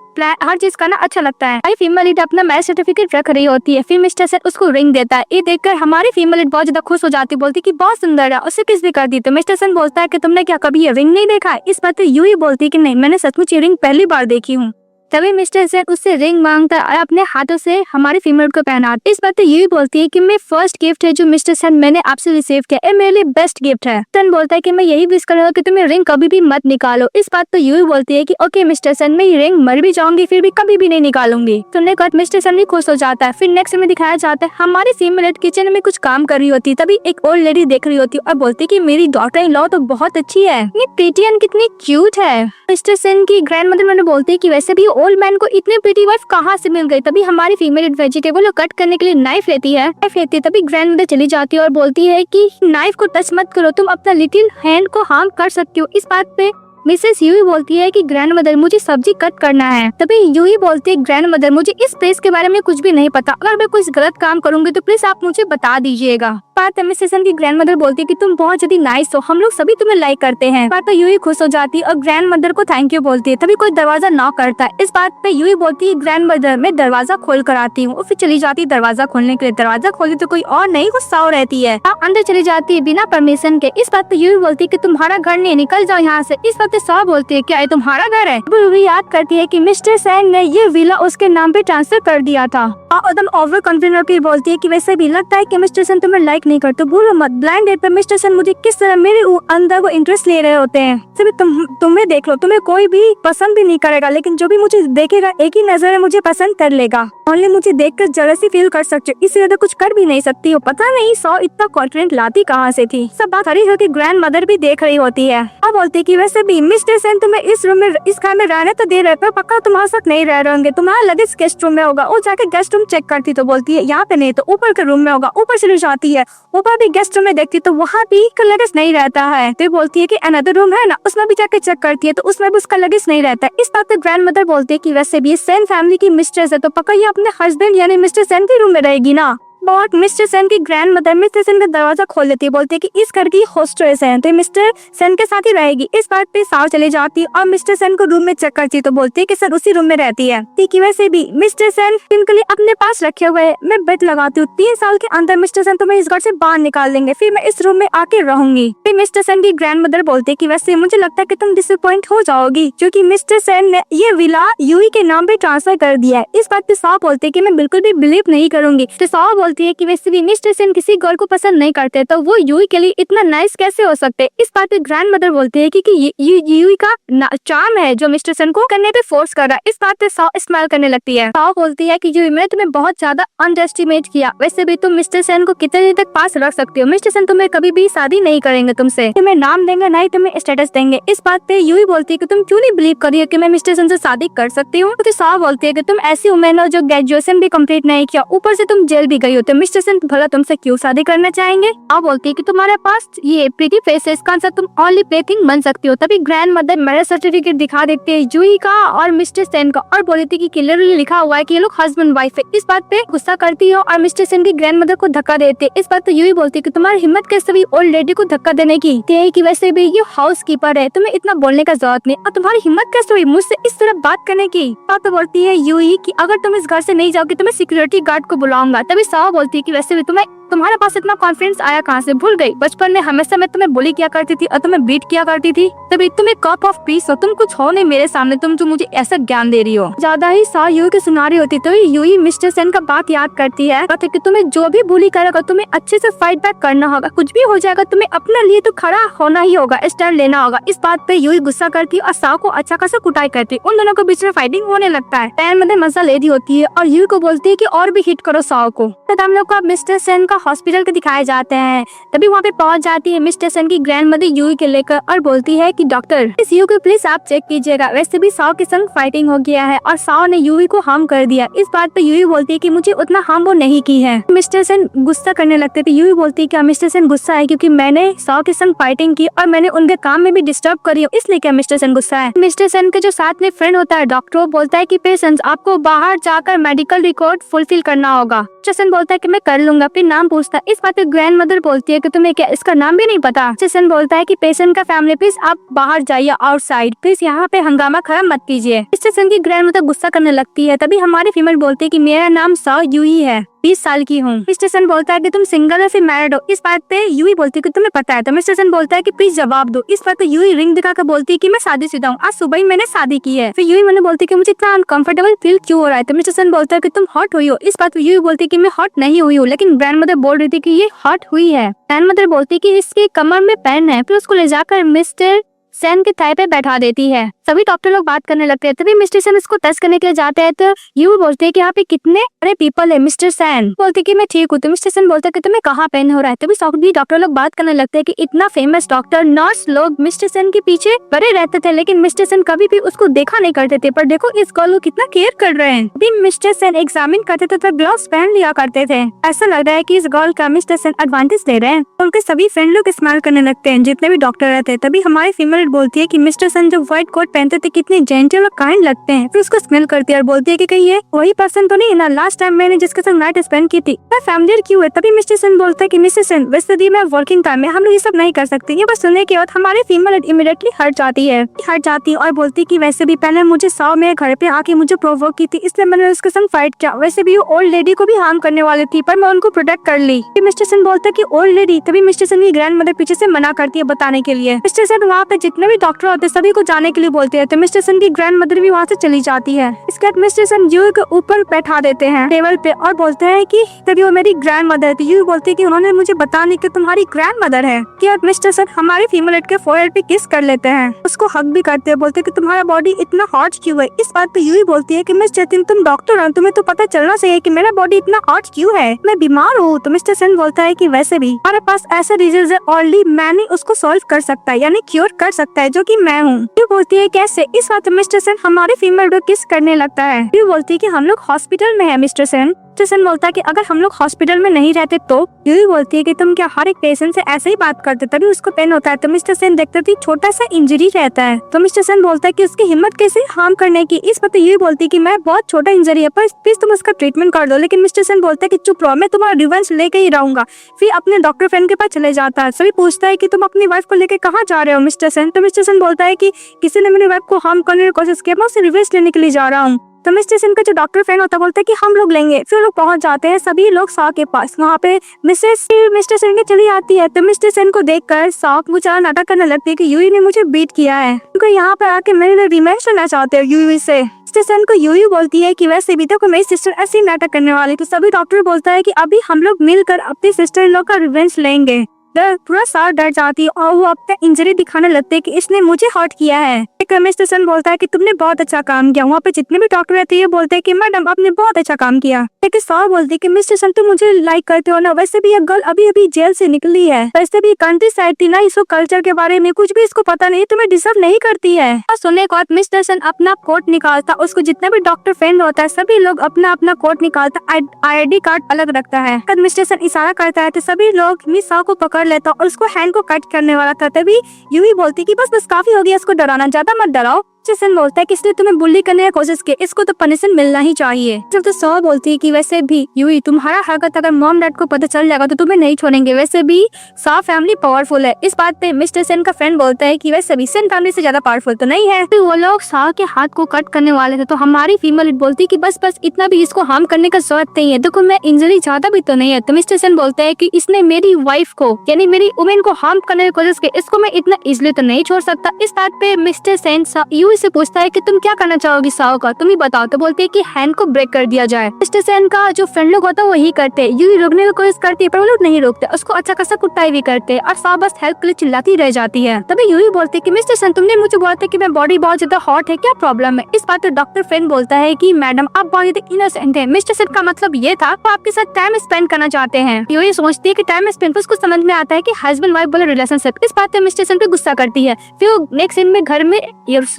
चीज करना अच्छा लगता है। आई फीमेल लीड अपना मैरिज सर्टिफिकेट रख रही होती है, फिर मिस्टर सेन उसको रिंग देता है। ये देखकर हमारी फीमेल लीड बहुत ज्यादा खुश हो जाती, बोलती कि बहुत सुंदर है, उसे किस भी कर दी। तो मिस्टर सेन बोलता है कि तुमने क्या कभी ये रिंग नहीं देखा? इस बात पे यूई बोलती कि नहीं, मैंने सचमुच ये रिंग पहली बार देखी हूँ। तभी मिस्टर सेन उससे रिंग मांगता है और अपने हाथों से हमारे फीमेल को पहनाता है। इस बात पे यूई बोलती है कि मैं फर्स्ट गिफ्ट है जो मिस्टर सेन मैंने आपसे रिसीव किया, ये मेरे लिए बेस्ट गिफ्ट है। सेन बोलता है कि मैं यही विश करूंगा कि तुम्हें रिंग कभी भी मत निकालो। इस बात पे यूई बोलती है कि ओके मिस्टर सेन, मैं ये रिंग मर भी जाऊंगी फिर भी कभी भी नहीं निकालूंगी। सुनने के बाद मिस्टर सेन भी खुश हो जाता है। फिर नेक्स्ट में दिखाया जाता है हमारी फीमेल किचन में कुछ काम कर रही होती, तभी एक ओल्ड लेडी देख रही होती और बोलती कि मेरी डॉटर इन लॉ तो बहुत अच्छी है, ये प्रीटी एंड कितनी क्यूट है। मिस्टर सेन की ग्रैंडमदर मैंने बोलती है कि वैसे भी ओल्ड मैन को इतनी प्रीटी वाइफ कहाँ से मिल गई। तभी हमारी फीमेल वेजिटेबल कट करने के लिए नाइफ लेती है, तभी ग्रैंडमदर चली जाती है और बोलती है कि नाइफ को टच मत करो, तुम अपना लिटिल हैंड को हार्म कर सकती हो। इस बात पे मिसेस यूई बोलती है कि ग्रैंडमदर मुझे सब्जी कट करना है। तभी यूई बोलती है ग्रैंडमदर मुझे इस प्लेस के बारे में कुछ भी नहीं पता, अगर मैं कुछ गलत काम करूंगी तो प्लीज आप मुझे बता दीजिएगा। बात है मिसेस सेन की ग्रैंडमदर बोलती है कि तुम बहुत ज्यादा नाइस हो, हम लोग सभी तुम्हें लाइक करते हैं। बात पे यूई खुश हो जाती है और ग्रैंडमदर को थैंक यू बोलती है। तभी कोई दरवाजा नॉक करता है। इस बात पे यूई बोलती है ग्रैंडमदर मैं दरवाजा खोल कर आती हूँ। फिर चली जाती है दरवाजा खोलने के लिए। दरवाजा खोली तो कोई और नहीं वो साव रहती है, अंदर चली जाती है बिना परमिशन के। इस बात पे यूई बोलती है कि तुम्हारा घर नहीं, निकल जाओ यहाँ से। इस बात पे साव बोलती है क्या ये तुम्हारा घर है। यूई याद करती है कि मिस्टर सेन ने ये विला उसके नाम पे ट्रांसफर कर दिया था। एकदम ओवर कॉन्फिडेंट होकर बोलती है कि वैसे भी लगता है कि मिस्टर सेन तुम्हें लाइक नहीं करते, भूलो मत ब्लाइंड डेट पे मिस्टर सेन मुझे किस तरह मेरे अंदर वो इंटरेस्ट ले रहे होते हैं। सिर्फ तुम्हें देख लो, तुम्हें कोई भी पसंद भी नहीं करेगा, लेकिन जो भी मुझे देखेगा एक ही नजर में मुझे पसंद कर लेगा। ओनली मुझे देखकर जलसी फील कर सकते हो, इसलिए तो कुछ कर भी नहीं सकती हो। पता नहीं सौ इतना कॉन्फिडेंट लाती कहाँ से थी। सब बात हरी होकर ग्रैंड मदर भी देख रही होती है। अब बोलती है कि वैसे भी मिस्टर सेन तुम्हें इस रूम में इस घर में रहने तो दे रहे, पर पक्का तुम्हारे साथ नहीं रह रहे होंगे, तुम्हारा लगेज गेस्ट रूम में होगा। वो जाके गेस्ट रूम चेक करती तो बोलती है यहाँ पे नहीं तो ऊपर के रूम में होगा। ऊपर चली जाती है, ऊपर भी गेस्ट रूम में देखती तो वहाँ भी लगेज नहीं रहता है। तो बोलती है कि अनदर रूम है ना, उसमें भी जाके चेक करती है तो उसमें भी उसका लगेज नहीं रहता है। इस बात पे ग्रैंड मदर बोलती है कि वैसे भी सेन फैमिली की मिस्ट्रेस है तो पक्का ये अपने हस्बैंड यानी मिस्टर सेन के रूम में रहेगी ना। बहुत मिस्टर सेन की ग्रैंड मदर मिस्टर सेन का दरवाजा खोल देती है, बोलती है कि इस घर की होस्टेस है तो मिस्टर सेन के साथ ही रहेगी। इस बात पे साव चली जाती है और मिस्टर सेन को रूम में चेक करती है तो बोलती है कि सर उसी रूम में रहती है। ठीक है, वैसे भी मिस्टर सेन इनके लिए अपने पास रखे हुए है, मैं बेट लगाती हूँ 3 साल के अंदर मिस्टर सेन तुम्हें इस घर से बाहर निकाल देंगे, फिर मैं इस रूम में आके रहूंगी। फिर मिस्टर सेन की ग्रैंड मदर बोलती है कि वैसे मुझे लगता है कि तुम डिसअपॉइंट हो जाओगी क्योंकि मिस्टर सेन ने ये विला यूई के नाम पे ट्रांसफर कर दिया है। इस बात पे साव बोलती है कि मैं बिल्कुल भी बिलीव नहीं करूंगी। तो साव बोलती है कि वैसे भी मिस्टर सेन किसी गर्ल को पसंद नहीं करते तो वो यूई के लिए इतना नाइस कैसे हो सकते। इस बात पे ग्रैंड मदर बोलती है कि यूई का चार्म है जो मिस्टर सेन को करने पे फोर्स कर रहा है। इस बात पे साव स्माइल करने लगती है। साव बोलती है कि यूई मैंने तुम्हें बहुत ज्यादा अंडरएस्टिमेट किया, वैसे भी तुम मिस्टर सेन को कितने दिन तक पास रख सकते हो। मिस्टर सेन तुम्हें कभी भी शादी नहीं करेंगे तुमसे, तुम्हें नाम देंगे नहीं तुम्हें स्टेटस देंगे। इस बात पे यूई बोलती है कि तुम क्यों नहीं बिलीव कर रही हो कि मैं मिस्टर सेन से शादी कर सकती हूँ। तो साव बोलती है कि तुम ऐसी वुमेन हो जो ग्रेजुएशन भी कंप्लीट नहीं किया, ऊपर से तुम जेल भी गई हो, तो मिस्टर सेन भला तुमसे क्यों शादी करना चाहेंगे। आप बोलती है कि तुम्हारे पास ये प्रीटी फेस है, इसका आंसर तुम ओनली प्लेथिंग बन सकती हो। तभी ग्रैंड मदर मैरिज सर्टिफिकेट दिखा देती है यूई का और मिस्टर सेन का और बोली थी कि क्लियरली लिखा हुआ है कि ये लोग हस्बैंड वाइफ है। इस बात पे गुस्सा करती है और मिस्टर सेन की ग्रैंड मदर को धक्का देती है। इस बात पे यूई बोलती है कि तुम्हारी हिम्मत कैसे भी ओल्ड लेडी को धक्का देने की, कि वैसे भी ये हाउस कीपर है, तुम्हें इतना बोलने का जरूरत नहीं, और तुम्हारी हिम्मत कैसे हुई मुझसे इस तरह बात करने की। बात बोलती है यूई कि अगर तुम इस घर से नहीं जाओगे तो मैं सिक्योरिटी गार्ड को बुलाऊंगा। तभी साव बोलती है कि वैसे भी तुम्हारे पास इतना कॉन्फिडेंस आया कहाँ से, भूल गई बचपन में हमेशा मैं तुम्हें बुली किया करती थी और तुम्हें बीट किया करती थी। तभी तुम एक कप ऑफ पीस हो, तुम कुछ हो नहीं मेरे सामने, तुम जो मुझे ऐसा ज्ञान दे रही हो। ज्यादा ही साव यूई की सुना रही होती तो यूई मिस्टर सेन का बात याद करती है कि तुम्हें जो भी बुली करेगा तुम्हें अच्छे से फाइट बैक करना होगा, कुछ भी हो जाएगा तुम्हें अपने लिए तो खड़ा होना ही होगा, स्टैंड लेना होगा। इस बात पे यूई गुस्सा करती है और साव को अच्छा खासा कुटाई करती है। उन दोनों के बीच में फाइटिंग होने लगता है। पैर में मजा ले दी होती है और यूई को बोलती है कि और भी हिट करो साव को। हम लोग को मिस्टर सेन का हॉस्पिटल के दिखाए जाते हैं। तभी वहाँ पे पहुँच जाती है मिस्टर सेन की ग्रैंड मदर यूई के लेकर और बोलती है कि डॉक्टर इस यूई को प्लीज आप चेक कीजिएगा, वैसे भी साव के संग फाइटिंग हो गया है और साव ने यूई को हार्म कर दिया। इस बात पे यूई बोलती है कि मुझे उतना हार्म वो नहीं की है। मिस्टर सेन गुस्सा करने लगते थे। यूई बोलती है क्या मिस्टर सेन गुस्सा है क्योंकि मैंने साव के संग फाइटिंग की और मैंने उनके काम में भी डिस्टर्ब करी, इसलिए क्या मिस्टर सेन गुस्सा है। मिस्टर सेन के जो साथ में फ्रेंड होता है डॉक्टर, वो बोलता है कि पेशेंट्स आपको बाहर जाकर मेडिकल रिकॉर्ड फुलफिल करना होगा। मिस्टर सेन बोलता है कि मैं कर लूंगा। फिर नाम नाम पूछता है। इस बात पे ग्रैंड मदर बोलती है कि तुम्हें क्या इसका नाम भी नहीं पता। मिस्टर बोलता है कि पेशेंट का फैमिली प्लीज आप बाहर जाइए आउटसाइड, प्लीज यहाँ पे हंगामा खड़ा मत कीजिए। मिस्टर की ग्रैंड मदर गुस्सा करने लगती है। तभी हमारी फीमेल बोलती है कि मेरा नाम सौ यूई है, 20 साल की हूँ। मिस्टर बोलता है कि तुम सिंगल है फिर मैरिड हो। इस बात पे यूई बोलती है कि तुम्हें पता है। तो मिस्टर बोलता है कि प्लीज जवाब दो। इस बात पे यूई रिंग दिखाकर बोलती है कि मैं शादीशुदा हूँ, आज सुबह ही मैंने शादी की है। फिर यूई मैंने बोलती है कि मुझे इतना अनकंफर्टेबल फील क्यों हो रहा है। तो मिस्टर बोलता है कि तुम हॉट हुई हो। इस बात पे यूई बोलती है कि मैं हॉट नहीं हुई हूँ, लेकिन ग्रैंड मदर बोल रही थी कि ये हॉट हुई है। ग्रैंड मदर बोलती है कि इसके कमर में पेन है। फिर उसको ले जाकर मिस्टर सैन के थाई पे बैठा देती है। सभी डॉक्टर लोग बात करने लगते हैं। तभी मिस्टर सैन इसको टेस्ट करने के लिए जाते हैं। तो यू बोलते हैं कि यहाँ पे कितने बड़े पीपल है। मिस्टर सैन बोलते हैं कि मैं ठीक हूँ। तो मिस्टर सैन बोलते हैं कि तुम्हें कहाँ पेन हो रहा है। तभी सभी डॉक्टर लोग बात करने लगते हैं कि इतना फेमस डॉक्टर नर्स लोग मिस्टर सैन के पीछे बड़े रहते थे, लेकिन मिस्टर सैन कभी भी उसको देखा नहीं करते थे। पर देखो इस गर्ल को कितना केयर कर रहे हैं। अभी मिस्टर सैन एग्जामिन करते थे तो ग्लव्स पहन लिया करते थे। ऐसा लग रहा है कि इस गर्ल का मिस्टर सैन एडवांटेज ले रहे हैं। उनके सभी फ्रेंड लोग स्माइल करने लगते हैं, जितने भी डॉक्टर रहते हैं। तभी हमारी फीमेल बोलती है कि मिस्टर सैन जो व्हाइट कोट पहनते थे कितने जेंटल और काइंड लगते हैं। फिर उसको स्मेल करती है और बोलती है कि कहीं ये वही पर्सन तो नहीं ना लास्ट टाइम मैंने जिसके साथ नाइट स्पेंड की थी। मैं फैमिलियर क्यों है। तभी मिस्टर सैन बोलता है कि मिस्टर सैन वैसे भी मैं वर्किंग टाइम में हम लोग ये सब नहीं कर सकते। ये बस सुनने के बाद हमारी फीमेल इमीडिएटली हट जाती है और बोलती है कि वैसे भी पहले मुझे साव मेरे घर पे आके मुझे प्रोवोक की थी, इसलिए मैंने उसके संग फाइट किया। वैसे भी ओल्ड लेडी को भी हार्म करने वाली थी, पर मैं उनको प्रोटेक्ट कर ली। मिस्टर सैन बोलता है कि ओल्ड लेडी। तभी मिस्टर सैन की ग्रैंड मदर पीछे से मना करती है बताने के लिए। मिस्टर सैन वहाँ पे जितने भी डॉक्टर होते सभी को जाने के लिए बोलते हैं। तो मिस्टर सैन की ग्रैंड मदर भी वहाँ से चली जाती है। इसके बाद मिस्टर सैन यूई के ऊपर बैठा देते हैं टेबल पे और बोलते हैं कि तभी वो मेरी ग्रैंड मदर थी। यूई बोलती है कि उन्होंने मुझे बताने कि तुम्हारी ग्रैंड मदर है। कि मिस्टर सैन हमारी फीमेल के फोरहेड पे किस कर लेते हैं, उसको हक भी करते हैं। बोलते हैं कि तुम्हारा बॉडी इतना हॉट क्यों है। इस बात पे यूई बोलती है कि मिस्टर सैन तुम डॉक्टर हो, तुम्हें तो पता चलना चाहिए कि मेरा बॉडी इतना हॉट क्यों है, मैं बीमार हूँ। तो मिस्टर सैन बोलता है कि वैसे भी हमारे पास ऐसे रीजन है, ऑलरेडी मैंने उसको सॉल्व कर सकता है, यानी क्योर कर सकता है, जो कि मैं हूँ। यूई बोलती है कैसे। इस बात मिस्टर सैन हमारे फीमेल को किस करने लगता है। यूई बोलती है कि हम लोग हॉस्पिटल में है मिस्टर सैन। मिस्टर बोलता है कि अगर हम लोग हॉस्पिटल में नहीं रहते तो। यूई बोलती है कि तुम क्या हर एक पेशेंट से ऐसे ही बात करते, तभी उसको पेन होता है। तो मिस्टर सैन देखते थे छोटा सा इंजरी रहता है। तो मिस्टर सैन बोलता है कि उसकी हिम्मत कैसे हार्म करने की। इस पर यूई बोलती है कि मैं बहुत छोटा इंजरी है, पर प्लीज तुम उसका ट्रीटमेंट कर दो। लेकिन मिस्टर सैन बोलता है कि चुप रहो, मैं तुम्हारा रिवेंज लेके ही रहूंगा। फिर अपने डॉक्टर फ्रेंड के पास चले जाता है। सभी पूछता है कि तुम अपनी वाइफ को लेकर कहाँ जा रहे हो मिस्टर सैन। तो मिस्टर सैन बोलता है कि किसी ने मेरी वाइफ को हार्म करने की कोशिश की, मैं उसे रिवेंज लेने के लिए जा रहा हूँ। तो मिस्टर सैन का जो डॉक्टर फ्रेंड होता है बोलता है कि हम लोग लेंगे। फिर लोग पहुंच जाते हैं सभी लोग सॉ के पास। वहाँ पे मिस्टर सैन की चली आती है। तो मिस्टर सैन को देखकर सॉ बेचारा नाटक करने लगती है कि यूई ने मुझे बीट किया है, उनको यहाँ पे आके मेरे लिए रिवेंज लेना चाहते हैं यूई से। मिस्टर सैन को यूई बोलती है कि वैसे भी देखो मेरी सिस्टर ऐसे ही नाटक करने वाली। तो सभी डॉक्टर बोलता है कि अभी हम लोग मिलकर अपनी सिस्टर इन लोग का रिवेंज लेंगे। पूरा सार डर जाती है और वो अपना इंजरी दिखाने लगते हैं कि इसने मुझे हर्ट किया है। मिस्टर सैन बोलता है कि तुमने बहुत अच्छा काम किया। वहाँ पे जितने भी डॉक्टर रहते हैं ये बोलते हैं कि मैडम आपने बहुत अच्छा काम किया। लेकिन सौ बोलती है कि मिस्टर सैन तुम मुझे लाइक करते हो ना, वैसे भी ये गर्ल अभी अभी जेल से निकली है, वैसे भी कंट्री साइड थी ना, इसको कल्चर के बारे में कुछ भी इसको पता नहीं, तुम्हें डिजर्व नहीं करती है। और सुनने के बाद मिस्टर सैन अपना कोट निकालता, उसको जितना भी डॉक्टर फ्रेंड होता है सभी लोग अपना अपना कोट निकालता, ID कार्ड अलग रखता है। मिस्टर सैन इशारा करता है तो सभी लोग मिस सौ को पकड़ लेता और उसको हैंड को कट करने वाला था। तभी यूई बोलती कि बस काफी हो गया, इसको डराना, ज्यादा मत डराओ। मिस्टर बोलता है कि इसने तुम्हें बुली करने की कोशिश की, इसको तो पनिशमेंट मिलना ही चाहिए। जब तो सौ बोलती है कि वैसे भी यूई तुम्हारा हरकत अगर मॉम डैड को पता चल जाएगा तो तुम्हें नहीं छोड़ेंगे, वैसे भी सौ फैमिली पावरफुल है। इस बात पे मिस्टर सैन का फ्रेंड बोलता है कि वैसे भी सैन फैमिली से ज्यादा पावरफुल तो नहीं है। तो वो लोग सौ के हाथ को कट करने वाले थे तो हमारी फीमेल बोलती कि बस इतना भी इसको हार्म करने का जरूरत नहीं है, देखो मैं इंजरी ज्यादा भी तो नहीं है। तो मिस्टर सैन बोलता है कि इसने मेरी वाइफ को यानी मेरी वुमेन को हार्म करने की कोशिश की, इसको मैं इतना इजिली तो नहीं छोड़ सकता। इस बात पे मिस्टर सैन यूई से पूछता है कि तुम क्या करना चाहोगी साओ का, तुम ही बताओ। तो बोलते है कि हैंड को ब्रेक कर दिया जाए। मिस्टर सैन का जो फ्रेंड लोग होता है वही करते, यूई रोकने की कोशिश करती है पर वो लोग नहीं रोकते, उसको अच्छा खासा कुटाई भी करते और साओ बस हेल्प के लिए चिल्लाती रह जाती है। तभी यूई बोलती है कि मिस्टर सैन तुमने मुझे बोला था कि मैं बॉडी बहुत ज्यादा हॉट है, क्या प्रॉब्लम है। इस बात पे डॉक्टर फ्रेंड बोलता है कि मैडम आप बहुत ज्यादा इनोसेंट है। मिस्टर सैन का मतलब ये था वो आपके साथ टाइम स्पेंड करना चाहते हैं। यूई सोचती है कि टाइम स्पेंड, उसको समझ में आता है कि हस्बैंड वाइफ वाला रिलेशनशिप। इस बात पे मिस्टर सैन पे गुस्सा करती है। फिर नेक्स्ट सीन में घर में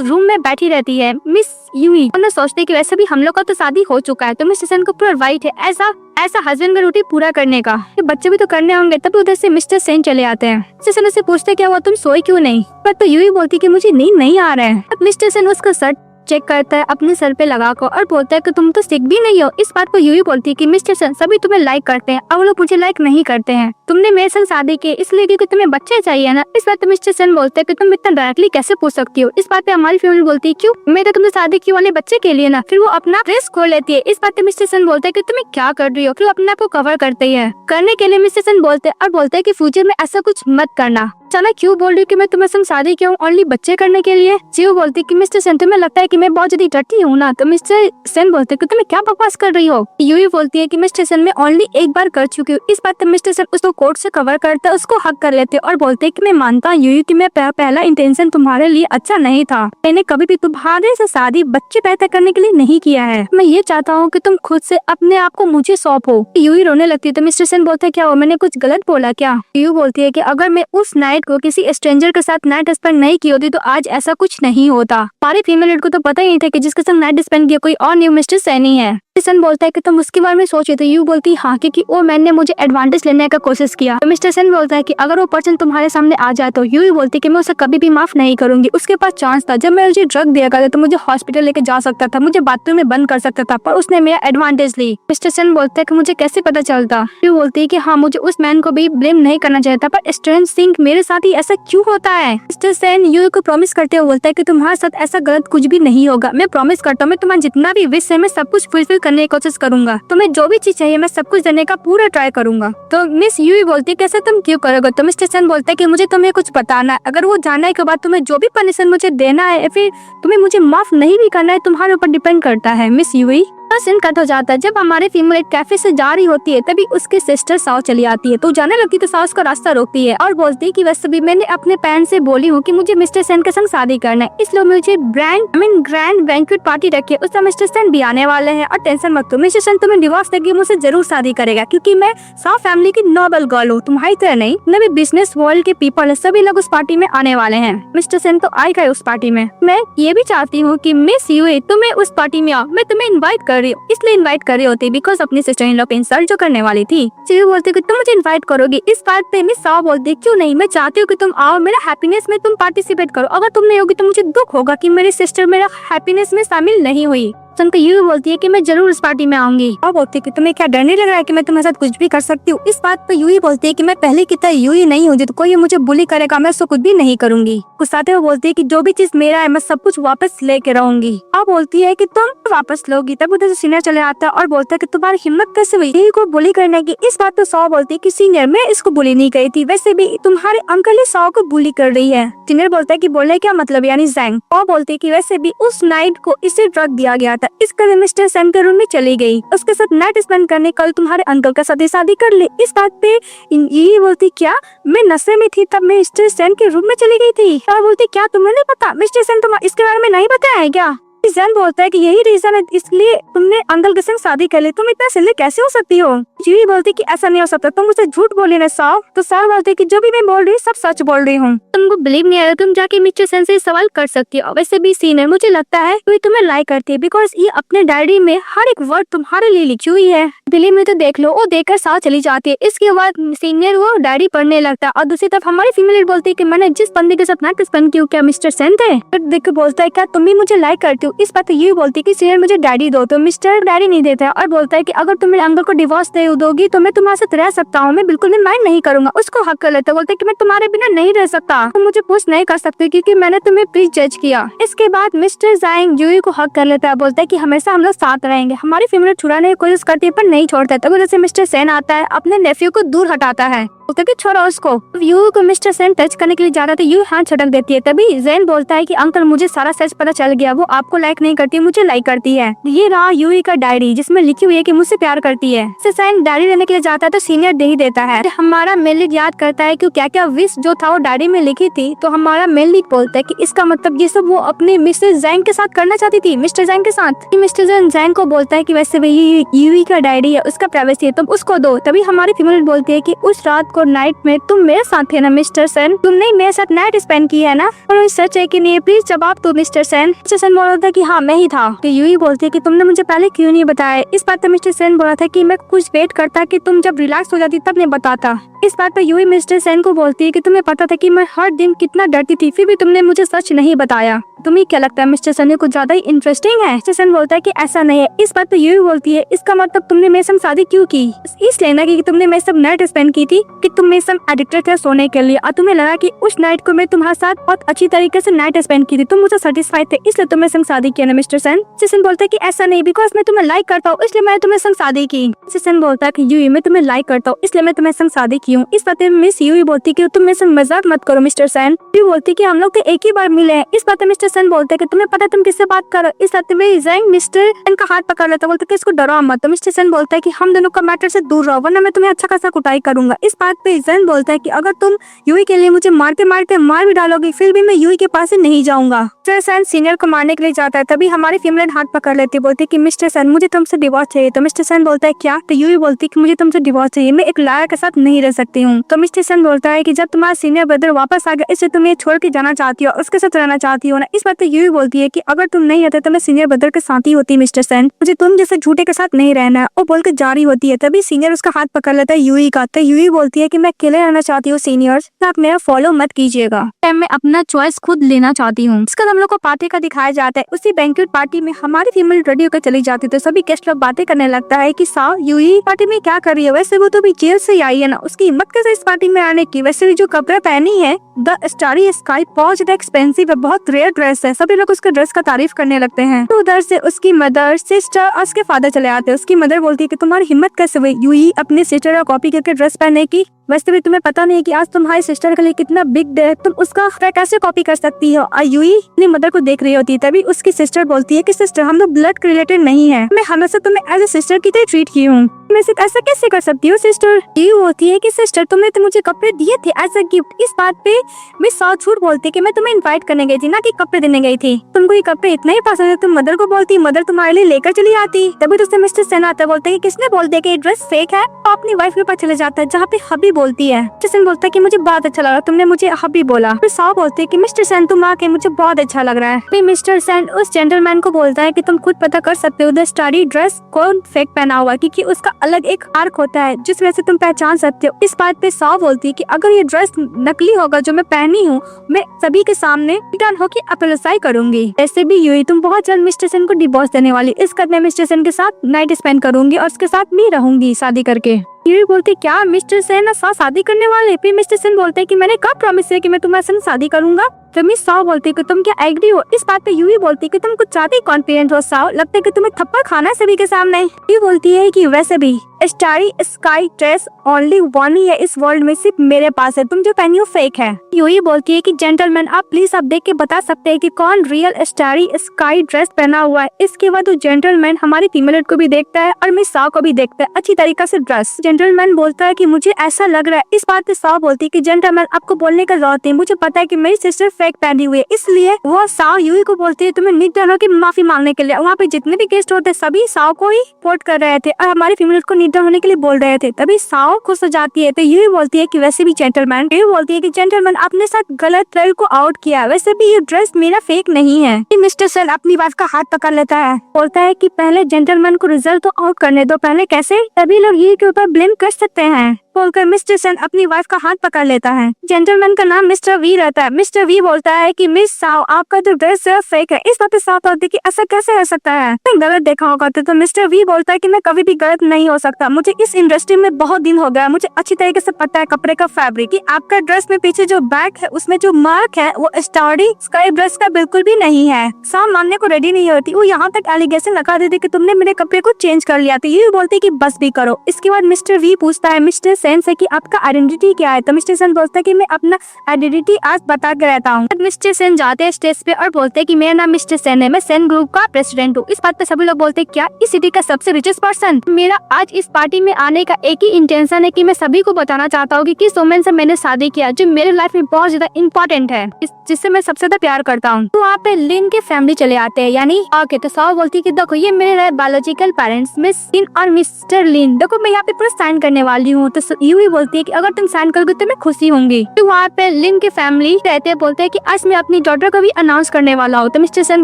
रूम में बैठी रहती है मिस यूई। उन्हें सोचते हैं कि वैसे भी हम लोग का तो शादी हो चुका है तो मिस्टर सैन को पूरा राइट है ऐसा हस्बैंड का ड्यूटी पूरा करने का, बच्चे भी तो करने होंगे। तभी उधर से मिस्टर सैन चले आते हैं। मिस्टर सैन उससे पूछते क्या हुआ, तुम सोई क्यों नहीं। पर तो यूई बोलती कि मुझे नींद नहीं आ रहा है। अब मिस्टर सैन उसका शर्ट चेक करता है अपने सर पे लगाकर और बोलता है कि तुम तो सिक भी नहीं हो। इस बात को यूई बोलती है कि मिस्टर सन सभी तुम्हें लाइक करते हैं और वो लोग मुझे लाइक नहीं करते हैं। तुमने मेरे संग शादी की इसलिए क्योंकि तुम्हें बच्चे चाहिए ना। इस बात पे मिस्टर सन बोलते हैं कि तुम इतना डायरेक्टली कैसे पूछ सकती हो। इस बात पे हमारी फैमिली बोलती है क्यों, मैं तो तुमने शादी की वाले बच्चे के लिए ना। फिर वो अपना ड्रेस खोल लेती है। इस बात पे मिस्टर सन बोलते है कि तुम्हें क्या कर रही हो। फिर अपने आप को कवर करते है करने के लिए मिस्टर सन बोलते हैं और बोलते है कि फ्यूचर में ऐसा कुछ मत करना। चला क्यों बोल रही हूँ कि मैं तुम्हें संग शादी क्यों ओनली बच्चे करने के लिए। जीव बोलती है कि मिस्टर सन तुम्हें लगता है कि मैं बहुत ज्यादा डरती हूँ ना। तो मिस्टर सन बोलते है कि तुम्हें क्या बकवास कर रही हो। यूई बोलती है कि मिस्टर सन मैं ओनली एक बार कर चुकी हूँ। इस बात पे मिस्टर सन उसको कोट से कवर करता है, उसको हक कर लेते और बोलते है कि मैं मानता हूँ यूई कि मैं पहला इंटेंशन तुम्हारे लिए अच्छा नहीं था। मैंने कभी भी तुम्हारे से शादी बच्चे पैदा करने के लिए नहीं किया है। मैं ये चाहता हूँ कि तुम खुद से अपने आप को मुझे सौंपो। यूई रोने लगती है तो मिस्टर सन बोलते है क्या हो, मैंने कुछ गलत बोला क्या। यूई बोलती है कि अगर मैं उस नाइट को किसी स्ट्रेंजर के साथ नाइट स्पेंड नहीं की होती तो आज ऐसा कुछ नहीं होता। हमारे फीमेल लीड को तो पता ही नहीं था कि जिसके संग नाइट स्पेंड किया कोई और न्यू मिस्टर सैनी है। सन बोलता है कि तुम उसके बारे में सोचे तो यू बोलती हाँ क्योंकि वो मैंने मुझे एडवांटेज लेने का कोशिश किया। तो मिस्टर सन बोलता है कि अगर वो पर्सन तुम्हारे सामने आ जाए तो यू बोलती कि मैं उसे कभी भी माफ नहीं करूंगी। उसके पास चांस था, जब मैं मुझे ड्रग दिया करता तो मुझे हॉस्पिटल लेके जा सकता था, मुझे बाथरूम में बंद कर सकता था, पर उसने मेरा एडवांटेज ली। मिस्टर सन बोलता है कि मुझे कैसे पता चलता। यू बोलती है कि हाँ मुझे उस मैन को भी ब्लेम नहीं करना चाहिए था, पर स्ट्रेंज थिंग मेरे साथ ही ऐसा क्यों होता है। मिस्टर सन यू को प्रॉमिस करते हुए बोलता है कि तुम्हारे साथ ऐसा गलत कुछ भी नहीं होगा। मैं प्रॉमिस करता हूँ मैं तुम्हारा जितना भी विश है मैं सब कुछ फुलफिल करने की कोशिश करूंगा। तुम्हें जो भी चीज चाहिए मैं सब कुछ देने का पूरा ट्राई करूंगा। तो मिस यूई बोलती है कैसे तुम क्यों करोगे। तो मिस्टर सन बोलता है कि मुझे तुम्हें कुछ बताना है, अगर वो जानने के बाद तुम्हें जो भी पनिशमेंट मुझे देना है या फिर तुम्हें मुझे माफ नहीं भी करना है तुम्हारे ऊपर डिपेंड करता है। मिस यूई सीन कट हो जाता है। जब हमारे फीमेल एक कैफे से जा रही होती है तभी उसकी सिस्टर साओ चली आती है। तो जाने लगती तो साओ उसका रास्ता रोकती है और बोलती है कि वैसे भी मैंने अपने पेरेंट्स से बोली हूँ कि मुझे मिस्टर सन के संग शादी करना है, इसलिए मुझे ग्रैंड बैंक्वेट पार्टी रखी है, उसमें मिस्टर सन भी आने वाले हैं और टेंशन मत लो। मिस्टर सन तुम्हें डिवोर्स देगी मुझसे जरूर शादी करेगा क्योंकि मैं साओ फैमिली की नोबल गर्ल हूँ, तुम्हारी तरह नहीं। नवी बिजनेस वर्ल्ड के पीपल है, सभी लोग उस पार्टी में आने वाले हैं। मिस्टर सन तो आएगा उस पार्टी में। मैं ये भी चाहती हूँ कि मिस यूई तुम्हें उस पार्टी में आओ, मैं तुम्हें इन्वाइट कर रही हूँ, इसलिए इनवाइट कर रही होती बिकॉज अपनी सिस्टर इन लॉ पे इंसल्ट जो करने वाली थी। चिरू बोलती कि तुम मुझे इनवाइट करोगी। इस बात पे मिस साओ बोलती क्यों नहीं, मैं चाहती हूँ कि तुम आओ, मेरा हैप्पीनेस में तुम पार्टिसिपेट करो। अगर तुम नहीं होगी तो मुझे दुख होगा कि मेरी सिस्टर मेरा हैप्पीनेस में शामिल नहीं हुई। तो यू बोलती है कि मैं जरूर इस पार्टी में आऊंगी। और बोलती है कि तुम्हें क्या डर नहीं लग रहा है कि मैं तुम्हारे साथ कुछ भी कर सकती हूँ। इस बात पे यूई बोलती है कि मैं पहले की तरह यूई नहीं हूँ, तो कोई मुझे बुली करेगा मैं उसको कुछ भी नहीं करूंगी। गुस्साते हुए बोलती है कि जो भी चीज मेरा है मैं सब कुछ वापस लेके रहूंगी। और बोलती है कि तुम वापस लोगी। तब उधर से सीनियर चले आता है और बोलता है कि तुम्हारी हिम्मत कैसे हुई यही को बुली करने की। इस बात पे सौ बोलती है कि सीनियर मैं इसको बुली नहीं करी थी, वैसे भी तुम्हारे अंकल ही सौ को बुली कर रही है। सीनियर बोलता है कि बोलने क्या मतलब यानी जैंग। और बोलती है कि वैसे भी उस नाइट को इसे ड्रग दिया गया था, इसका मिस्टर सन के रूम में चली गई, उसके साथ नाइट स्पेंड करने कल तुम्हारे अंकल के साथ शादी कर ले। इस बात पे ये बोलती क्या मैं नशे में थी तब मैं मिस्टर सन के रूम में चली गई थी। और बोलती क्या तुम्हें नहीं पता मिस्टर सन तुम इसके बारे में नहीं बताया है क्या। जैन बोलता है कि यही रीजन है इसलिए तुमने अंकल के संग शादी कर ली, तुम इतना सिले कैसे हो सकती हो। जी बोलती कि ऐसा नहीं हो सकता, तुम मुझे झूठ बोली ना साव। तो साव बोलती कि जो भी मैं बोल रही हूँ सब सच बोल रही हूँ, तुमको बिलीव नहीं आ रहा तुम जाके मिस्टर सन से सवाल कर सकती हो। वैसे भी सीनियर मुझे लगता है कोई तुम्हें लाइक करती है बिकॉज ये अपने डायरी में हर एक वर्ड तुम्हारे लिए लिखी हुई है। बिलीव में तो देख लो। वो देखकर साव चली जाती है। इसके बाद सीनियर वो डायरी पढ़ने लगता है और दूसरी तरफ हमारी फीमेल बोलती है कि मैंने जिस बंदे के साथ नाइट स्पेंड की क्या मिस्टर सन थे। फिर देख के बोलता है क्या तुम भी मुझे लाइक करती हो। इस बात ये बोलती है कि सीनियर मुझे डैडी दो। तो मिस्टर डैडी नहीं देता है और बोलता है कि अगर तुम मेरे अंकल को डिवोर्स दे दोगी तो मैं तुम्हारे साथ रह सकता हूँ, मैं बिल्कुल भी माइंड नहीं करूंगा। उसको हक कर लेता है, बोलता है कि मैं तुम्हारे बिना नहीं रह सकता, तुम मुझे पुश नहीं कर सकते क्योंकि मैंने तुम्हें प्लीज जज किया। इसके बाद मिस्टर जैंग यूई को हक कर लेता है, बोलता है कि हमेशा हम लोग साथ रहेंगे। हमारी फैमिली छुड़ाने की कोशिश करती है पर नहीं छोड़ता है। तो जैसे मिस्टर सेन आता है अपने नेफ्यू को दूर हटाता है, बोलता है कि छोड़ो उसको। यू को मिस्टर सेन टच करने के लिए जा रहा था, यू हाथ छटक देती है। तभी जैन बोलता है कि अंकल मुझे सारा सच पता चल गया, वो आपको लाइक नहीं करती मुझे लाइक करती है। ये रहा यूई का डायरी जिसमें लिखी हुई है कि मुझसे प्यार करती है। जैन डायरी लेने के लिए जाता है तो सीनियर दे ही देता है। हमारा मेल लीड याद करता है कि क्या क्या विश जो था वो डायरी में लिखी थी। तो हमारा मेल लीड बोलता है कि इसका मतलब ये सब वो अपने मिस्टर जैंग के साथ करना चाहती थी, मिस्टर जैंग के साथ। मिस्टर जैंग को बोलता है कि वैसे भी ये यूई का डायरी है, उसका प्राइवेसी है, तुम उसको दो। तभी हमारी फीमेल बोलती है कि उस रात को नाइट में तुम मेरे साथ थे ना मिस्टर सन, तुमने मेरे साथ नाइट स्पेंड की है ना। और सच है कि नहीं प्लीज जवाब दो मिस्टर सन। मिस्टर सन बोल रहा था कि हाँ मैं ही था। तो यूई बोलती है कि तुमने मुझे पहले क्यों नहीं बताया। इस बात पर मिस्टर सन बोला था कि मैं कुछ वेट करता कि तुम जब रिलैक्स हो जाती तब नहीं बताता। इस बात पर यूई मिस्टर सेन को बोलती है कि तुम्हें पता था कि मैं हर दिन कितना डरती थी, फिर भी तुमने मुझे सच नहीं बताया। तुम्हें क्या लगता है मिस्टर सेन ये कुछ ज्यादा ही इंटरेस्टिंग है? मिस्टर सेन बोलता है कि ऐसा नहीं है। इस बात पर यूई बोलती है इसका मतलब तुमने मेरे संग शादी क्यों की? इसलिए ना कि तुमने मेरे साथ नाइट स्पेंड की थी कि तुम मेरे संग एडिक्टेड थे सोने के लिए और तुम्हें लगा कि उस नाइट को मैं तुम्हारे साथ बहुत अच्छी तरीके से नाइट स्पेंड की थी, तुम मुझे सेटिस्फाइड थे, इसलिए तुम मेरे संग शादी किया ना मिस्टर सेन? मिस्टर सेन बोलता है कि ऐसा नहीं, बिकॉज मैं तुम्हें लाइक करता हूँ इसलिए मैंने तुम्हें संग शादी की। मिस्टर सेन बोलता है कि यूई मैं तुम्हें लाइक करता हूँ इसलिए मैं तुम्हें संग शादी की हूँ। इस बात में मिस यूई बोलती है कि तुम मेरे संग मजाक मत करो मिस्टर सेन। यूई बोलती है कि हम लोग तो एक ही बार मिले हैं। इस बात में मिस्टर सेन बोलते हैं कि तुम्हें पता तुम किससे बात करो। इस बात में जैंग मिस्टर सेन का हाथ पकड़ लेता है, बोलते कि इसको डराओ मत। तो मिस्टर सेन बोलता है कि हम दोनों का मैटर से दूर रहो वरना मैं तुम्हें अच्छा खासा कुटाई करूंगा। इस बात पे जैंग बोलता है कि अगर तुम यूई के लिए मुझे मारते मारते मार भी डालोगी फिर भी मैं यूई के पास से नहीं जाऊंगा। मिस्टर सेन सीनियर को मारने के लिए जाता है, तभी हमारी फीमेल हाथ पकड़ लेती है, बोलती कि मिस्टर सेन मुझे तुमसे डिवोर्स चाहिए। तो मिस्टर सेन बोलता है क्या? तो यूई बोलती कि मुझे तुमसे डिवोर्स चाहिए, मैं एक लायर के साथ नहीं रह सकती हूँ। तो मिस्टर सेन बोलता है कि जब तुम्हारा सीनियर ब्रदर वापस आ गया इससे तुम ये छोड़ के जाना चाहती हो, उसके साथ रहना चाहती हो ना। इस बात पे यूई बोलती है कि अगर तुम नहीं रहते तो मैं सीनियर ब्रदर के साथ ही होती मिस्टर सेन, मुझे तुम जैसे झूठे के साथ नहीं रहना है। वो बोलकर जारी होती है, तभी सीनियर उसका हाथ पकड़ लेता है यूई का। तो यूई बोलती है कि मैं अकेले रहना चाहती हूँ सीनियर, आप मेरा फॉलो मत कीजिएगा, मैं अपना चॉइस खुद लेना चाहती हूँ। इसका हम लोग को पार्टी का दिखाया जाता है। उसी बैंक्वेट पार्टी में हमारी फीमेल रेडी होकर चली जाती है, तो सभी गेस्ट लोग बातें करने लगता है कि साव यूई पार्टी में क्या कर रही है, वैसे वो तो भी जेल से आई है ना, उसकी हिम्मत कैसे इस पार्टी में आने की। वैसे भी जो कपड़े पहनी है द स्टारी स्काई बहुत ज्यादा एक्सपेंसिव है, बहुत रेयर ड्रेस है। सभी लोग उसके ड्रेस का तारीफ करने लगते हैं। तो उधर से उसकी मदर सिस्टर और उसके फादर चले आते हैं। उसकी मदर बोलती है कि तुम्हारी हिम्मत कैसे हुई यूई अपनी सिस्टर का कॉपी करके ड्रेस पहनने की, वैसे भी तुम्हें पता नहीं कि आज तुम्हारी सिस्टर के लिए कितना बिग डे है, तुम उसका कैसे कॉपी कर सकती हो। और यूई अपनी मदर को देख रही होती है, तभी उसकी सिस्टर बोलती है कि सिस्टर हम लोग ब्लड रिलेटेड नहीं है, मैं हमेशा तुम्हें एज ए सिस्टर की तरह ट्रीट की हूँ, मैं ऐसा कैसे कर सकती हूँ सिस्टर। ये होती है कि सिस्टर तुमने तो मुझे कपड़े दिए थे एज अ गिफ्ट। इस बात पे मैं सौ झूठ बोलती कि मैं तुम्हें इनवाइट करने गई थी ना कि कपड़े देने गई थी, तुमको ये कपड़े इतना ही पसंद है, तुम मदर को बोलती मदर तुम्हारे लिए लेकर चली आती। तभी तो मिस्टर सेन आता बोलते कि किसने बोल दिया कि ये ड्रेस फेक है, तो अपनी वाइफ के पास चले जाता है जहाँ पे हबी बोलती है। मिस्टर सेन बोलता है कि मुझे बहुत अच्छा लगा तुमने मुझे हबी बोला। फिर साव बोलते है कि मिस्टर सेन तुम आके मुझे बहुत अच्छा लग रहा है। फिर मिस्टर सेन उस जेंटलमैन को बोलता है कि तुम खुद पता कर सकते हो द स्टारी ड्रेस कौन फेक पहना हुआ, क्योंकि उसका अलग एक आर्क होता है जिस वजह से तुम पहचान सकते हो। इस बात पे साव बोलती है कि अगर ये ड्रेस नकली होगा जो मैं पहनी हूँ, मैं सभी के सामने रिटर्न होकर अपोलोजाइज करूंगी। ऐसे भी यूई तुम बहुत जल्द मिस्टर सेन को डिवोर्स देने वाली, इस कदर मैं मिस्टर सेन के साथ नाइट स्पेंड करूंगी और उसके साथ भी रहूंगी शादी करके। यूई बोलती क्या मिस्टर सेन साथ शादी करने वाले? फिर मिस्टर सेन बोलते हैं कि मैंने कब प्रॉमिस किया कि मैं तुम्हारे संग शादी करूंगा। तो मिस साव बोलती है कि तुम क्या एग्री हो। इस बात पे यूई बोलती है कि तुम कुछ ज्यादा ही कॉन्फिडेंट हो साव, लगता है कि तुम्हें थप्पड़ खाना है सभी के सामने। यूई बोलती है कि वैसे भी starry sky dress only one ही है इस वर्ल्ड में, सिर्फ मेरे पास है, तुम जो पहनी हो फेक है। यूई बोलती है कि जेंटलमैन आप प्लीज आप देख के बता सकते हैं कि कौन रियल स्टारी स्काई ड्रेस पहना हुआ है। इसके बाद वो जेंटलमैन हमारी फीमेल को भी देखता है और मिस साव को भी देखता है अच्छी तरीके से ड्रेस। जेंटलमैन बोलता है कि मुझे ऐसा लग रहा है। इस बात पे साव बोलती है कि जेंटलमैन आपको बोलने का जरूरत है, मुझे पता है कि मेरी सिस्टर फेक पहनी हुई है, इसलिए वो साव यूई को बोलती है तुम्हें निर्डर होकर माफी मांगने के लिए। वहाँ पे जितने भी गेस्ट होते सभी साव को ही सपोर्ट कर रहे थे और हमारी फीमेल को निर्डर होने के लिए बोल रहे थे। तभी साव खुश हो जाती है। तो यूई बोलती है कि वैसे भी जेंटलमैन, यूई बोलती है कि जेंटलमैन आपने साथ गलत ट्रेल को आउट किया, वैसे भी ये ड्रेस मेरा फेक नहीं है। मिस्टर सेन अपनी वाइफ का हाथ पकड़ लेता है, बोलता है कि पहले जेंटलमैन को रिजल्ट तो आउट करने दो, पहले कैसे तभी लोग यूई के ऊपर ब्लेम कर सकते हैं बोलकर मिस्टर सेन अपनी वाइफ का हाथ पकड़ लेता है। जेंटलमैन का नाम मिस्टर वी रहता है। मिस्टर वी बोलता है कि मिस साव आपका जो ड्रेस सिर्फ फेक है। इस बात पे साव बोलती है कि ऐसा कैसे हो सकता है, मैं गलत देखा होगा। तो मिस्टर वी बोलता है कि मैं कभी भी गलत नहीं हो सकता, मुझे इस इंडस्ट्री में बहुत दिन हो गया, मुझे अच्छी तरीके से पता है कपड़े का फैब्रिक कि आपका ड्रेस में पीछे जो बैक है उसमें जो मार्क है वो स्टारी स्काई ड्रेस का बिल्कुल भी नहीं है। साव मानने को रेडी नहीं होती, वो यहाँ तक एलिगेशन लगा देती कि तुमने मेरे कपड़े को चेंज कर लिया। तो ये बोलती कि बस भी करो। इसके बाद मिस्टर वी पूछता है मिस्टर सेन से कि आपका आइडेंटिटी क्या है। तो मिस्टर सेन बोलता है कि मैं अपना आइडेंटिटी आज बता के रहता हूँ। मिस्टर सेन जाते हैं स्टेज पे और बोलते हैं कि मेरा नाम मिस्टर सेन है, मैं सेन ग्रुप का प्रेसिडेंट हूँ। इस बात पे सभी लोग बोलते हैं क्या इस सिटी का सबसे रिचेस्ट पर्सन। मेरा आज इस पार्टी में आने का एक ही इंटेंशन है कि मैं सभी को बताना चाहता हूँ कि किस वुमेन से मैंने शादी किया जो मेरे लाइफ में बहुत ज्यादा इम्पोर्टेंट है, जिससे मैं सबसे ज्यादा प्यार करता हूँ। तो वहाँ पे लिन के फैमिली चले आते हैं, यानी ओके। तो साव बोलती है कि देखो ये मेरे बायोलॉजिकल पेरेंट्स मिस लिन और मिस्टर लिन, देखो मैं यहाँ पे पूरा साइन करने वाली हूँ। तो यूवी बोलती है कि अगर तुम साइन करोगे तो मैं खुशी होंगी। तो वहाँ पे लिन की फैमिली रहते हैं, बोलते हैं कि आज मैं अपनी डॉटर को भी अनाउंस करने वाला हूँ। तो मिस्टर सन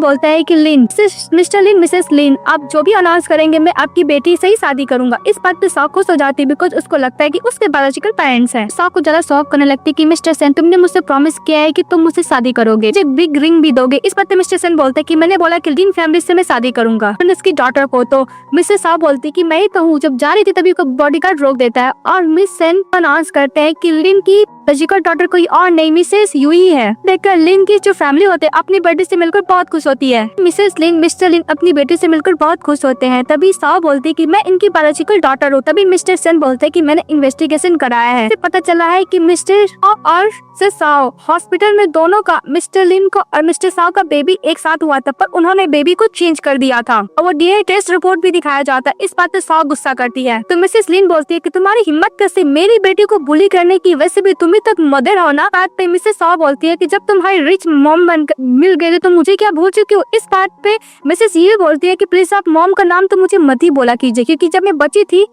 बोलता है कि लिन, मिस्टर लिन, मिसेस लिन, आप जो भी अनाउंस करेंगे मैं आपकी बेटी से ही शादी करूंगा। इस बात पे सॉ खुश हो जाती है बिकॉज उसको लगता है कि उसके बायोलॉजिकल पेरेंट्स हैं। सॉ को ज्यादा शौक करने लगती है कि मिस्टर सन, तुमने मुझसे प्रॉमिस किया है कि तुम मुझसे शादी करोगे, मुझे बिग रिंग भी दोगे। इस बात पे मिस्टर सन बोलते हैं कि मैंने बोला कि लिन फैमिली से मैं शादी करूंगा उसकी डॉटर को। तो मिसेस सॉ बोलती है कि मैं ही तो हूँ। जब जा रही थी तभी बॉडीगार्ड रोक देता है और मिस सन अनाउंस करते हैं कि लिन की लॉजिकल डॉटर कोई और नहीं मिसेस यूई है। देखकर लिन की जो फैमिली होते हैं अपनी बेटी से मिलकर बहुत खुश होती है। मिसेस लिन, मिस्टर लिन अपनी बेटी से मिलकर बहुत खुश होते हैं। तभी सॉ बोलती है कि मैं इनकी बायोलॉजिकल डॉटर हूँ। तभी मिस्टर सन बोलते हैं कि मैंने इन्वेस्टिगेशन कराया है, पता चला है कि मिस्टर और सॉ हॉस्पिटल में दोनों का, मिस्टर लिन को और मिस्टर सॉ का बेबी एक साथ हुआ था, पर उन्होंने बेबी को चेंज कर दिया था और वो डीएनए टेस्ट रिपोर्ट भी दिखाया जाता है। इस बात पे सॉ गुस्सा करती है। तो मिसेस लिन बोलती है कि तुम्हारी हिम्मत कैसे मेरी बेटी को बुली करने की, वैसे भी तुम ही तक मदर हो ना। बात पे मिसेस सॉ बोलती है कि जब तुम्हारी रिच मॉम मिल गए तो मुझे क्या भूल चुकी हो। इस बात पे मिसेस ये बोलती है कि प्लीज आप मॉम का नाम तो मुझे मत ही बोला कीजिए, क्योंकि जब मैं बची थी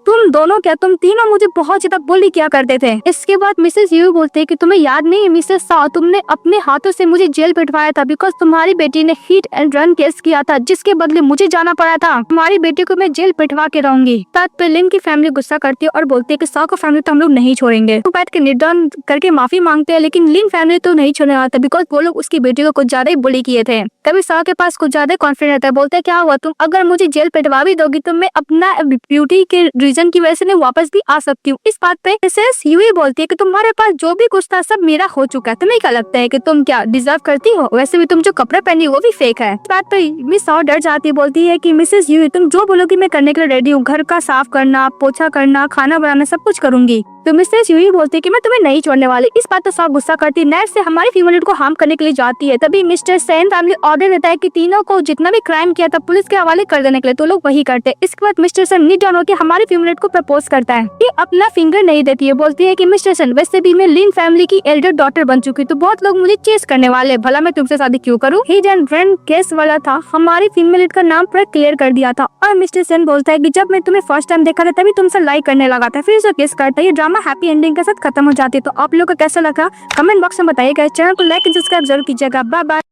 तुम तीनों मुझे बहुत ज्यादा बुली किया करते थे। इसके बाद मिसेस यू बोलती है कि तुम्हें याद नहीं है मिसेस सॉ, तुमने अपने हाथों से मुझे जेल पिटवाया था बिकॉज तुम्हारी बेटी ने हिट एंड रन केस किया था, जिसके बदले मुझे जाना पड़ा था। तुम्हारी बेटी को मैं जेल पिटवा के रहूंगी। बात पे लिन की फैमिली गुस्सा करती है और बोलती है कि सॉ को फैमिली तो हम लोग नहीं छोड़ेंगे। तो बैठ के निर्डन करके माफी मांगते हैं, लेकिन लिन फैमिली तो नहीं छोड़ने वाला था बिकॉज वो लोग उसकी बेटी को कुछ ज्यादा ही बुली किए थे। तभी सॉ के पास कुछ ज्यादा कॉन्फिडेंस रहता है, बोलते हैं क्या हुआ, तुम अगर मुझे जेल पिटवा भी दोगी तो मैं अपना ब्यूटी के रीजन की वजह से वापस भी आ सकती हूँ। इस बात पे मिसेस यूई बोलती है कि तुम्हारे पास जो भी कुछ था सब मेरा हो चुका है, तुम्हें क्या लगता है कि तुम क्या डिजर्व करती हो, वैसे भी तुम जो कपड़ा पहनी हो वो भी फेक है। इस बात पे मिस सॉ डर जाती है, बोलती है कि मिसेस यूई तुम जो बोलोगी मैं करने के लिए रेडी हूँ, घर का साफ करना, पोछा करना, खाना बनाना सब कुछ करूंगी। तो मिसेस यूई बोलती है कि मैं तुम्हें नहीं छोड़ने वाली। इस बात पर सॉ गुस्सा करती है, नेट से हमारी फीमेल को हार्म करने के लिए जाती है। तभी मिस्टर सेन फैमिली ऑर्डर देता है कि तीनों को जितना भी क्राइम किया था पुलिस के हवाले कर देने के लिए, तो लोग वही करते हैं। इसके बाद मिस्टर सन नीड डाउन होकर हमारी फीमेल को प्रपोज करता है कि अपना फिंगर नहीं देती है। बोलती है कि मिस्टर सन वैसे भी मैं लिन फैमिली की एल्डर डॉटर बन चुकी, तो बहुत लोग मुझे चेस करने वाले, भला मैं तुमसे शादी क्यों करूँ। हिट एंड रन केस वाला था, हमारी फीमेल का नाम पूरा क्लियर कर दिया था। और मिस्टर सन बोलता है कि जब मैं तुम्हें फर्स्ट टाइम देखा था तभी तुमसे लाइक करने लगा था, फिर उसे किस करता है। ये ड्रामा हैप्पी एंडिंग के साथ खत्म हो जाती है। तो आप लोगों को कैसा लगा कमेंट बॉक्स में बताइएगा। चैनल को लाइक एंड सब्सक्राइब जरूर कीजिएगा। Bye bye.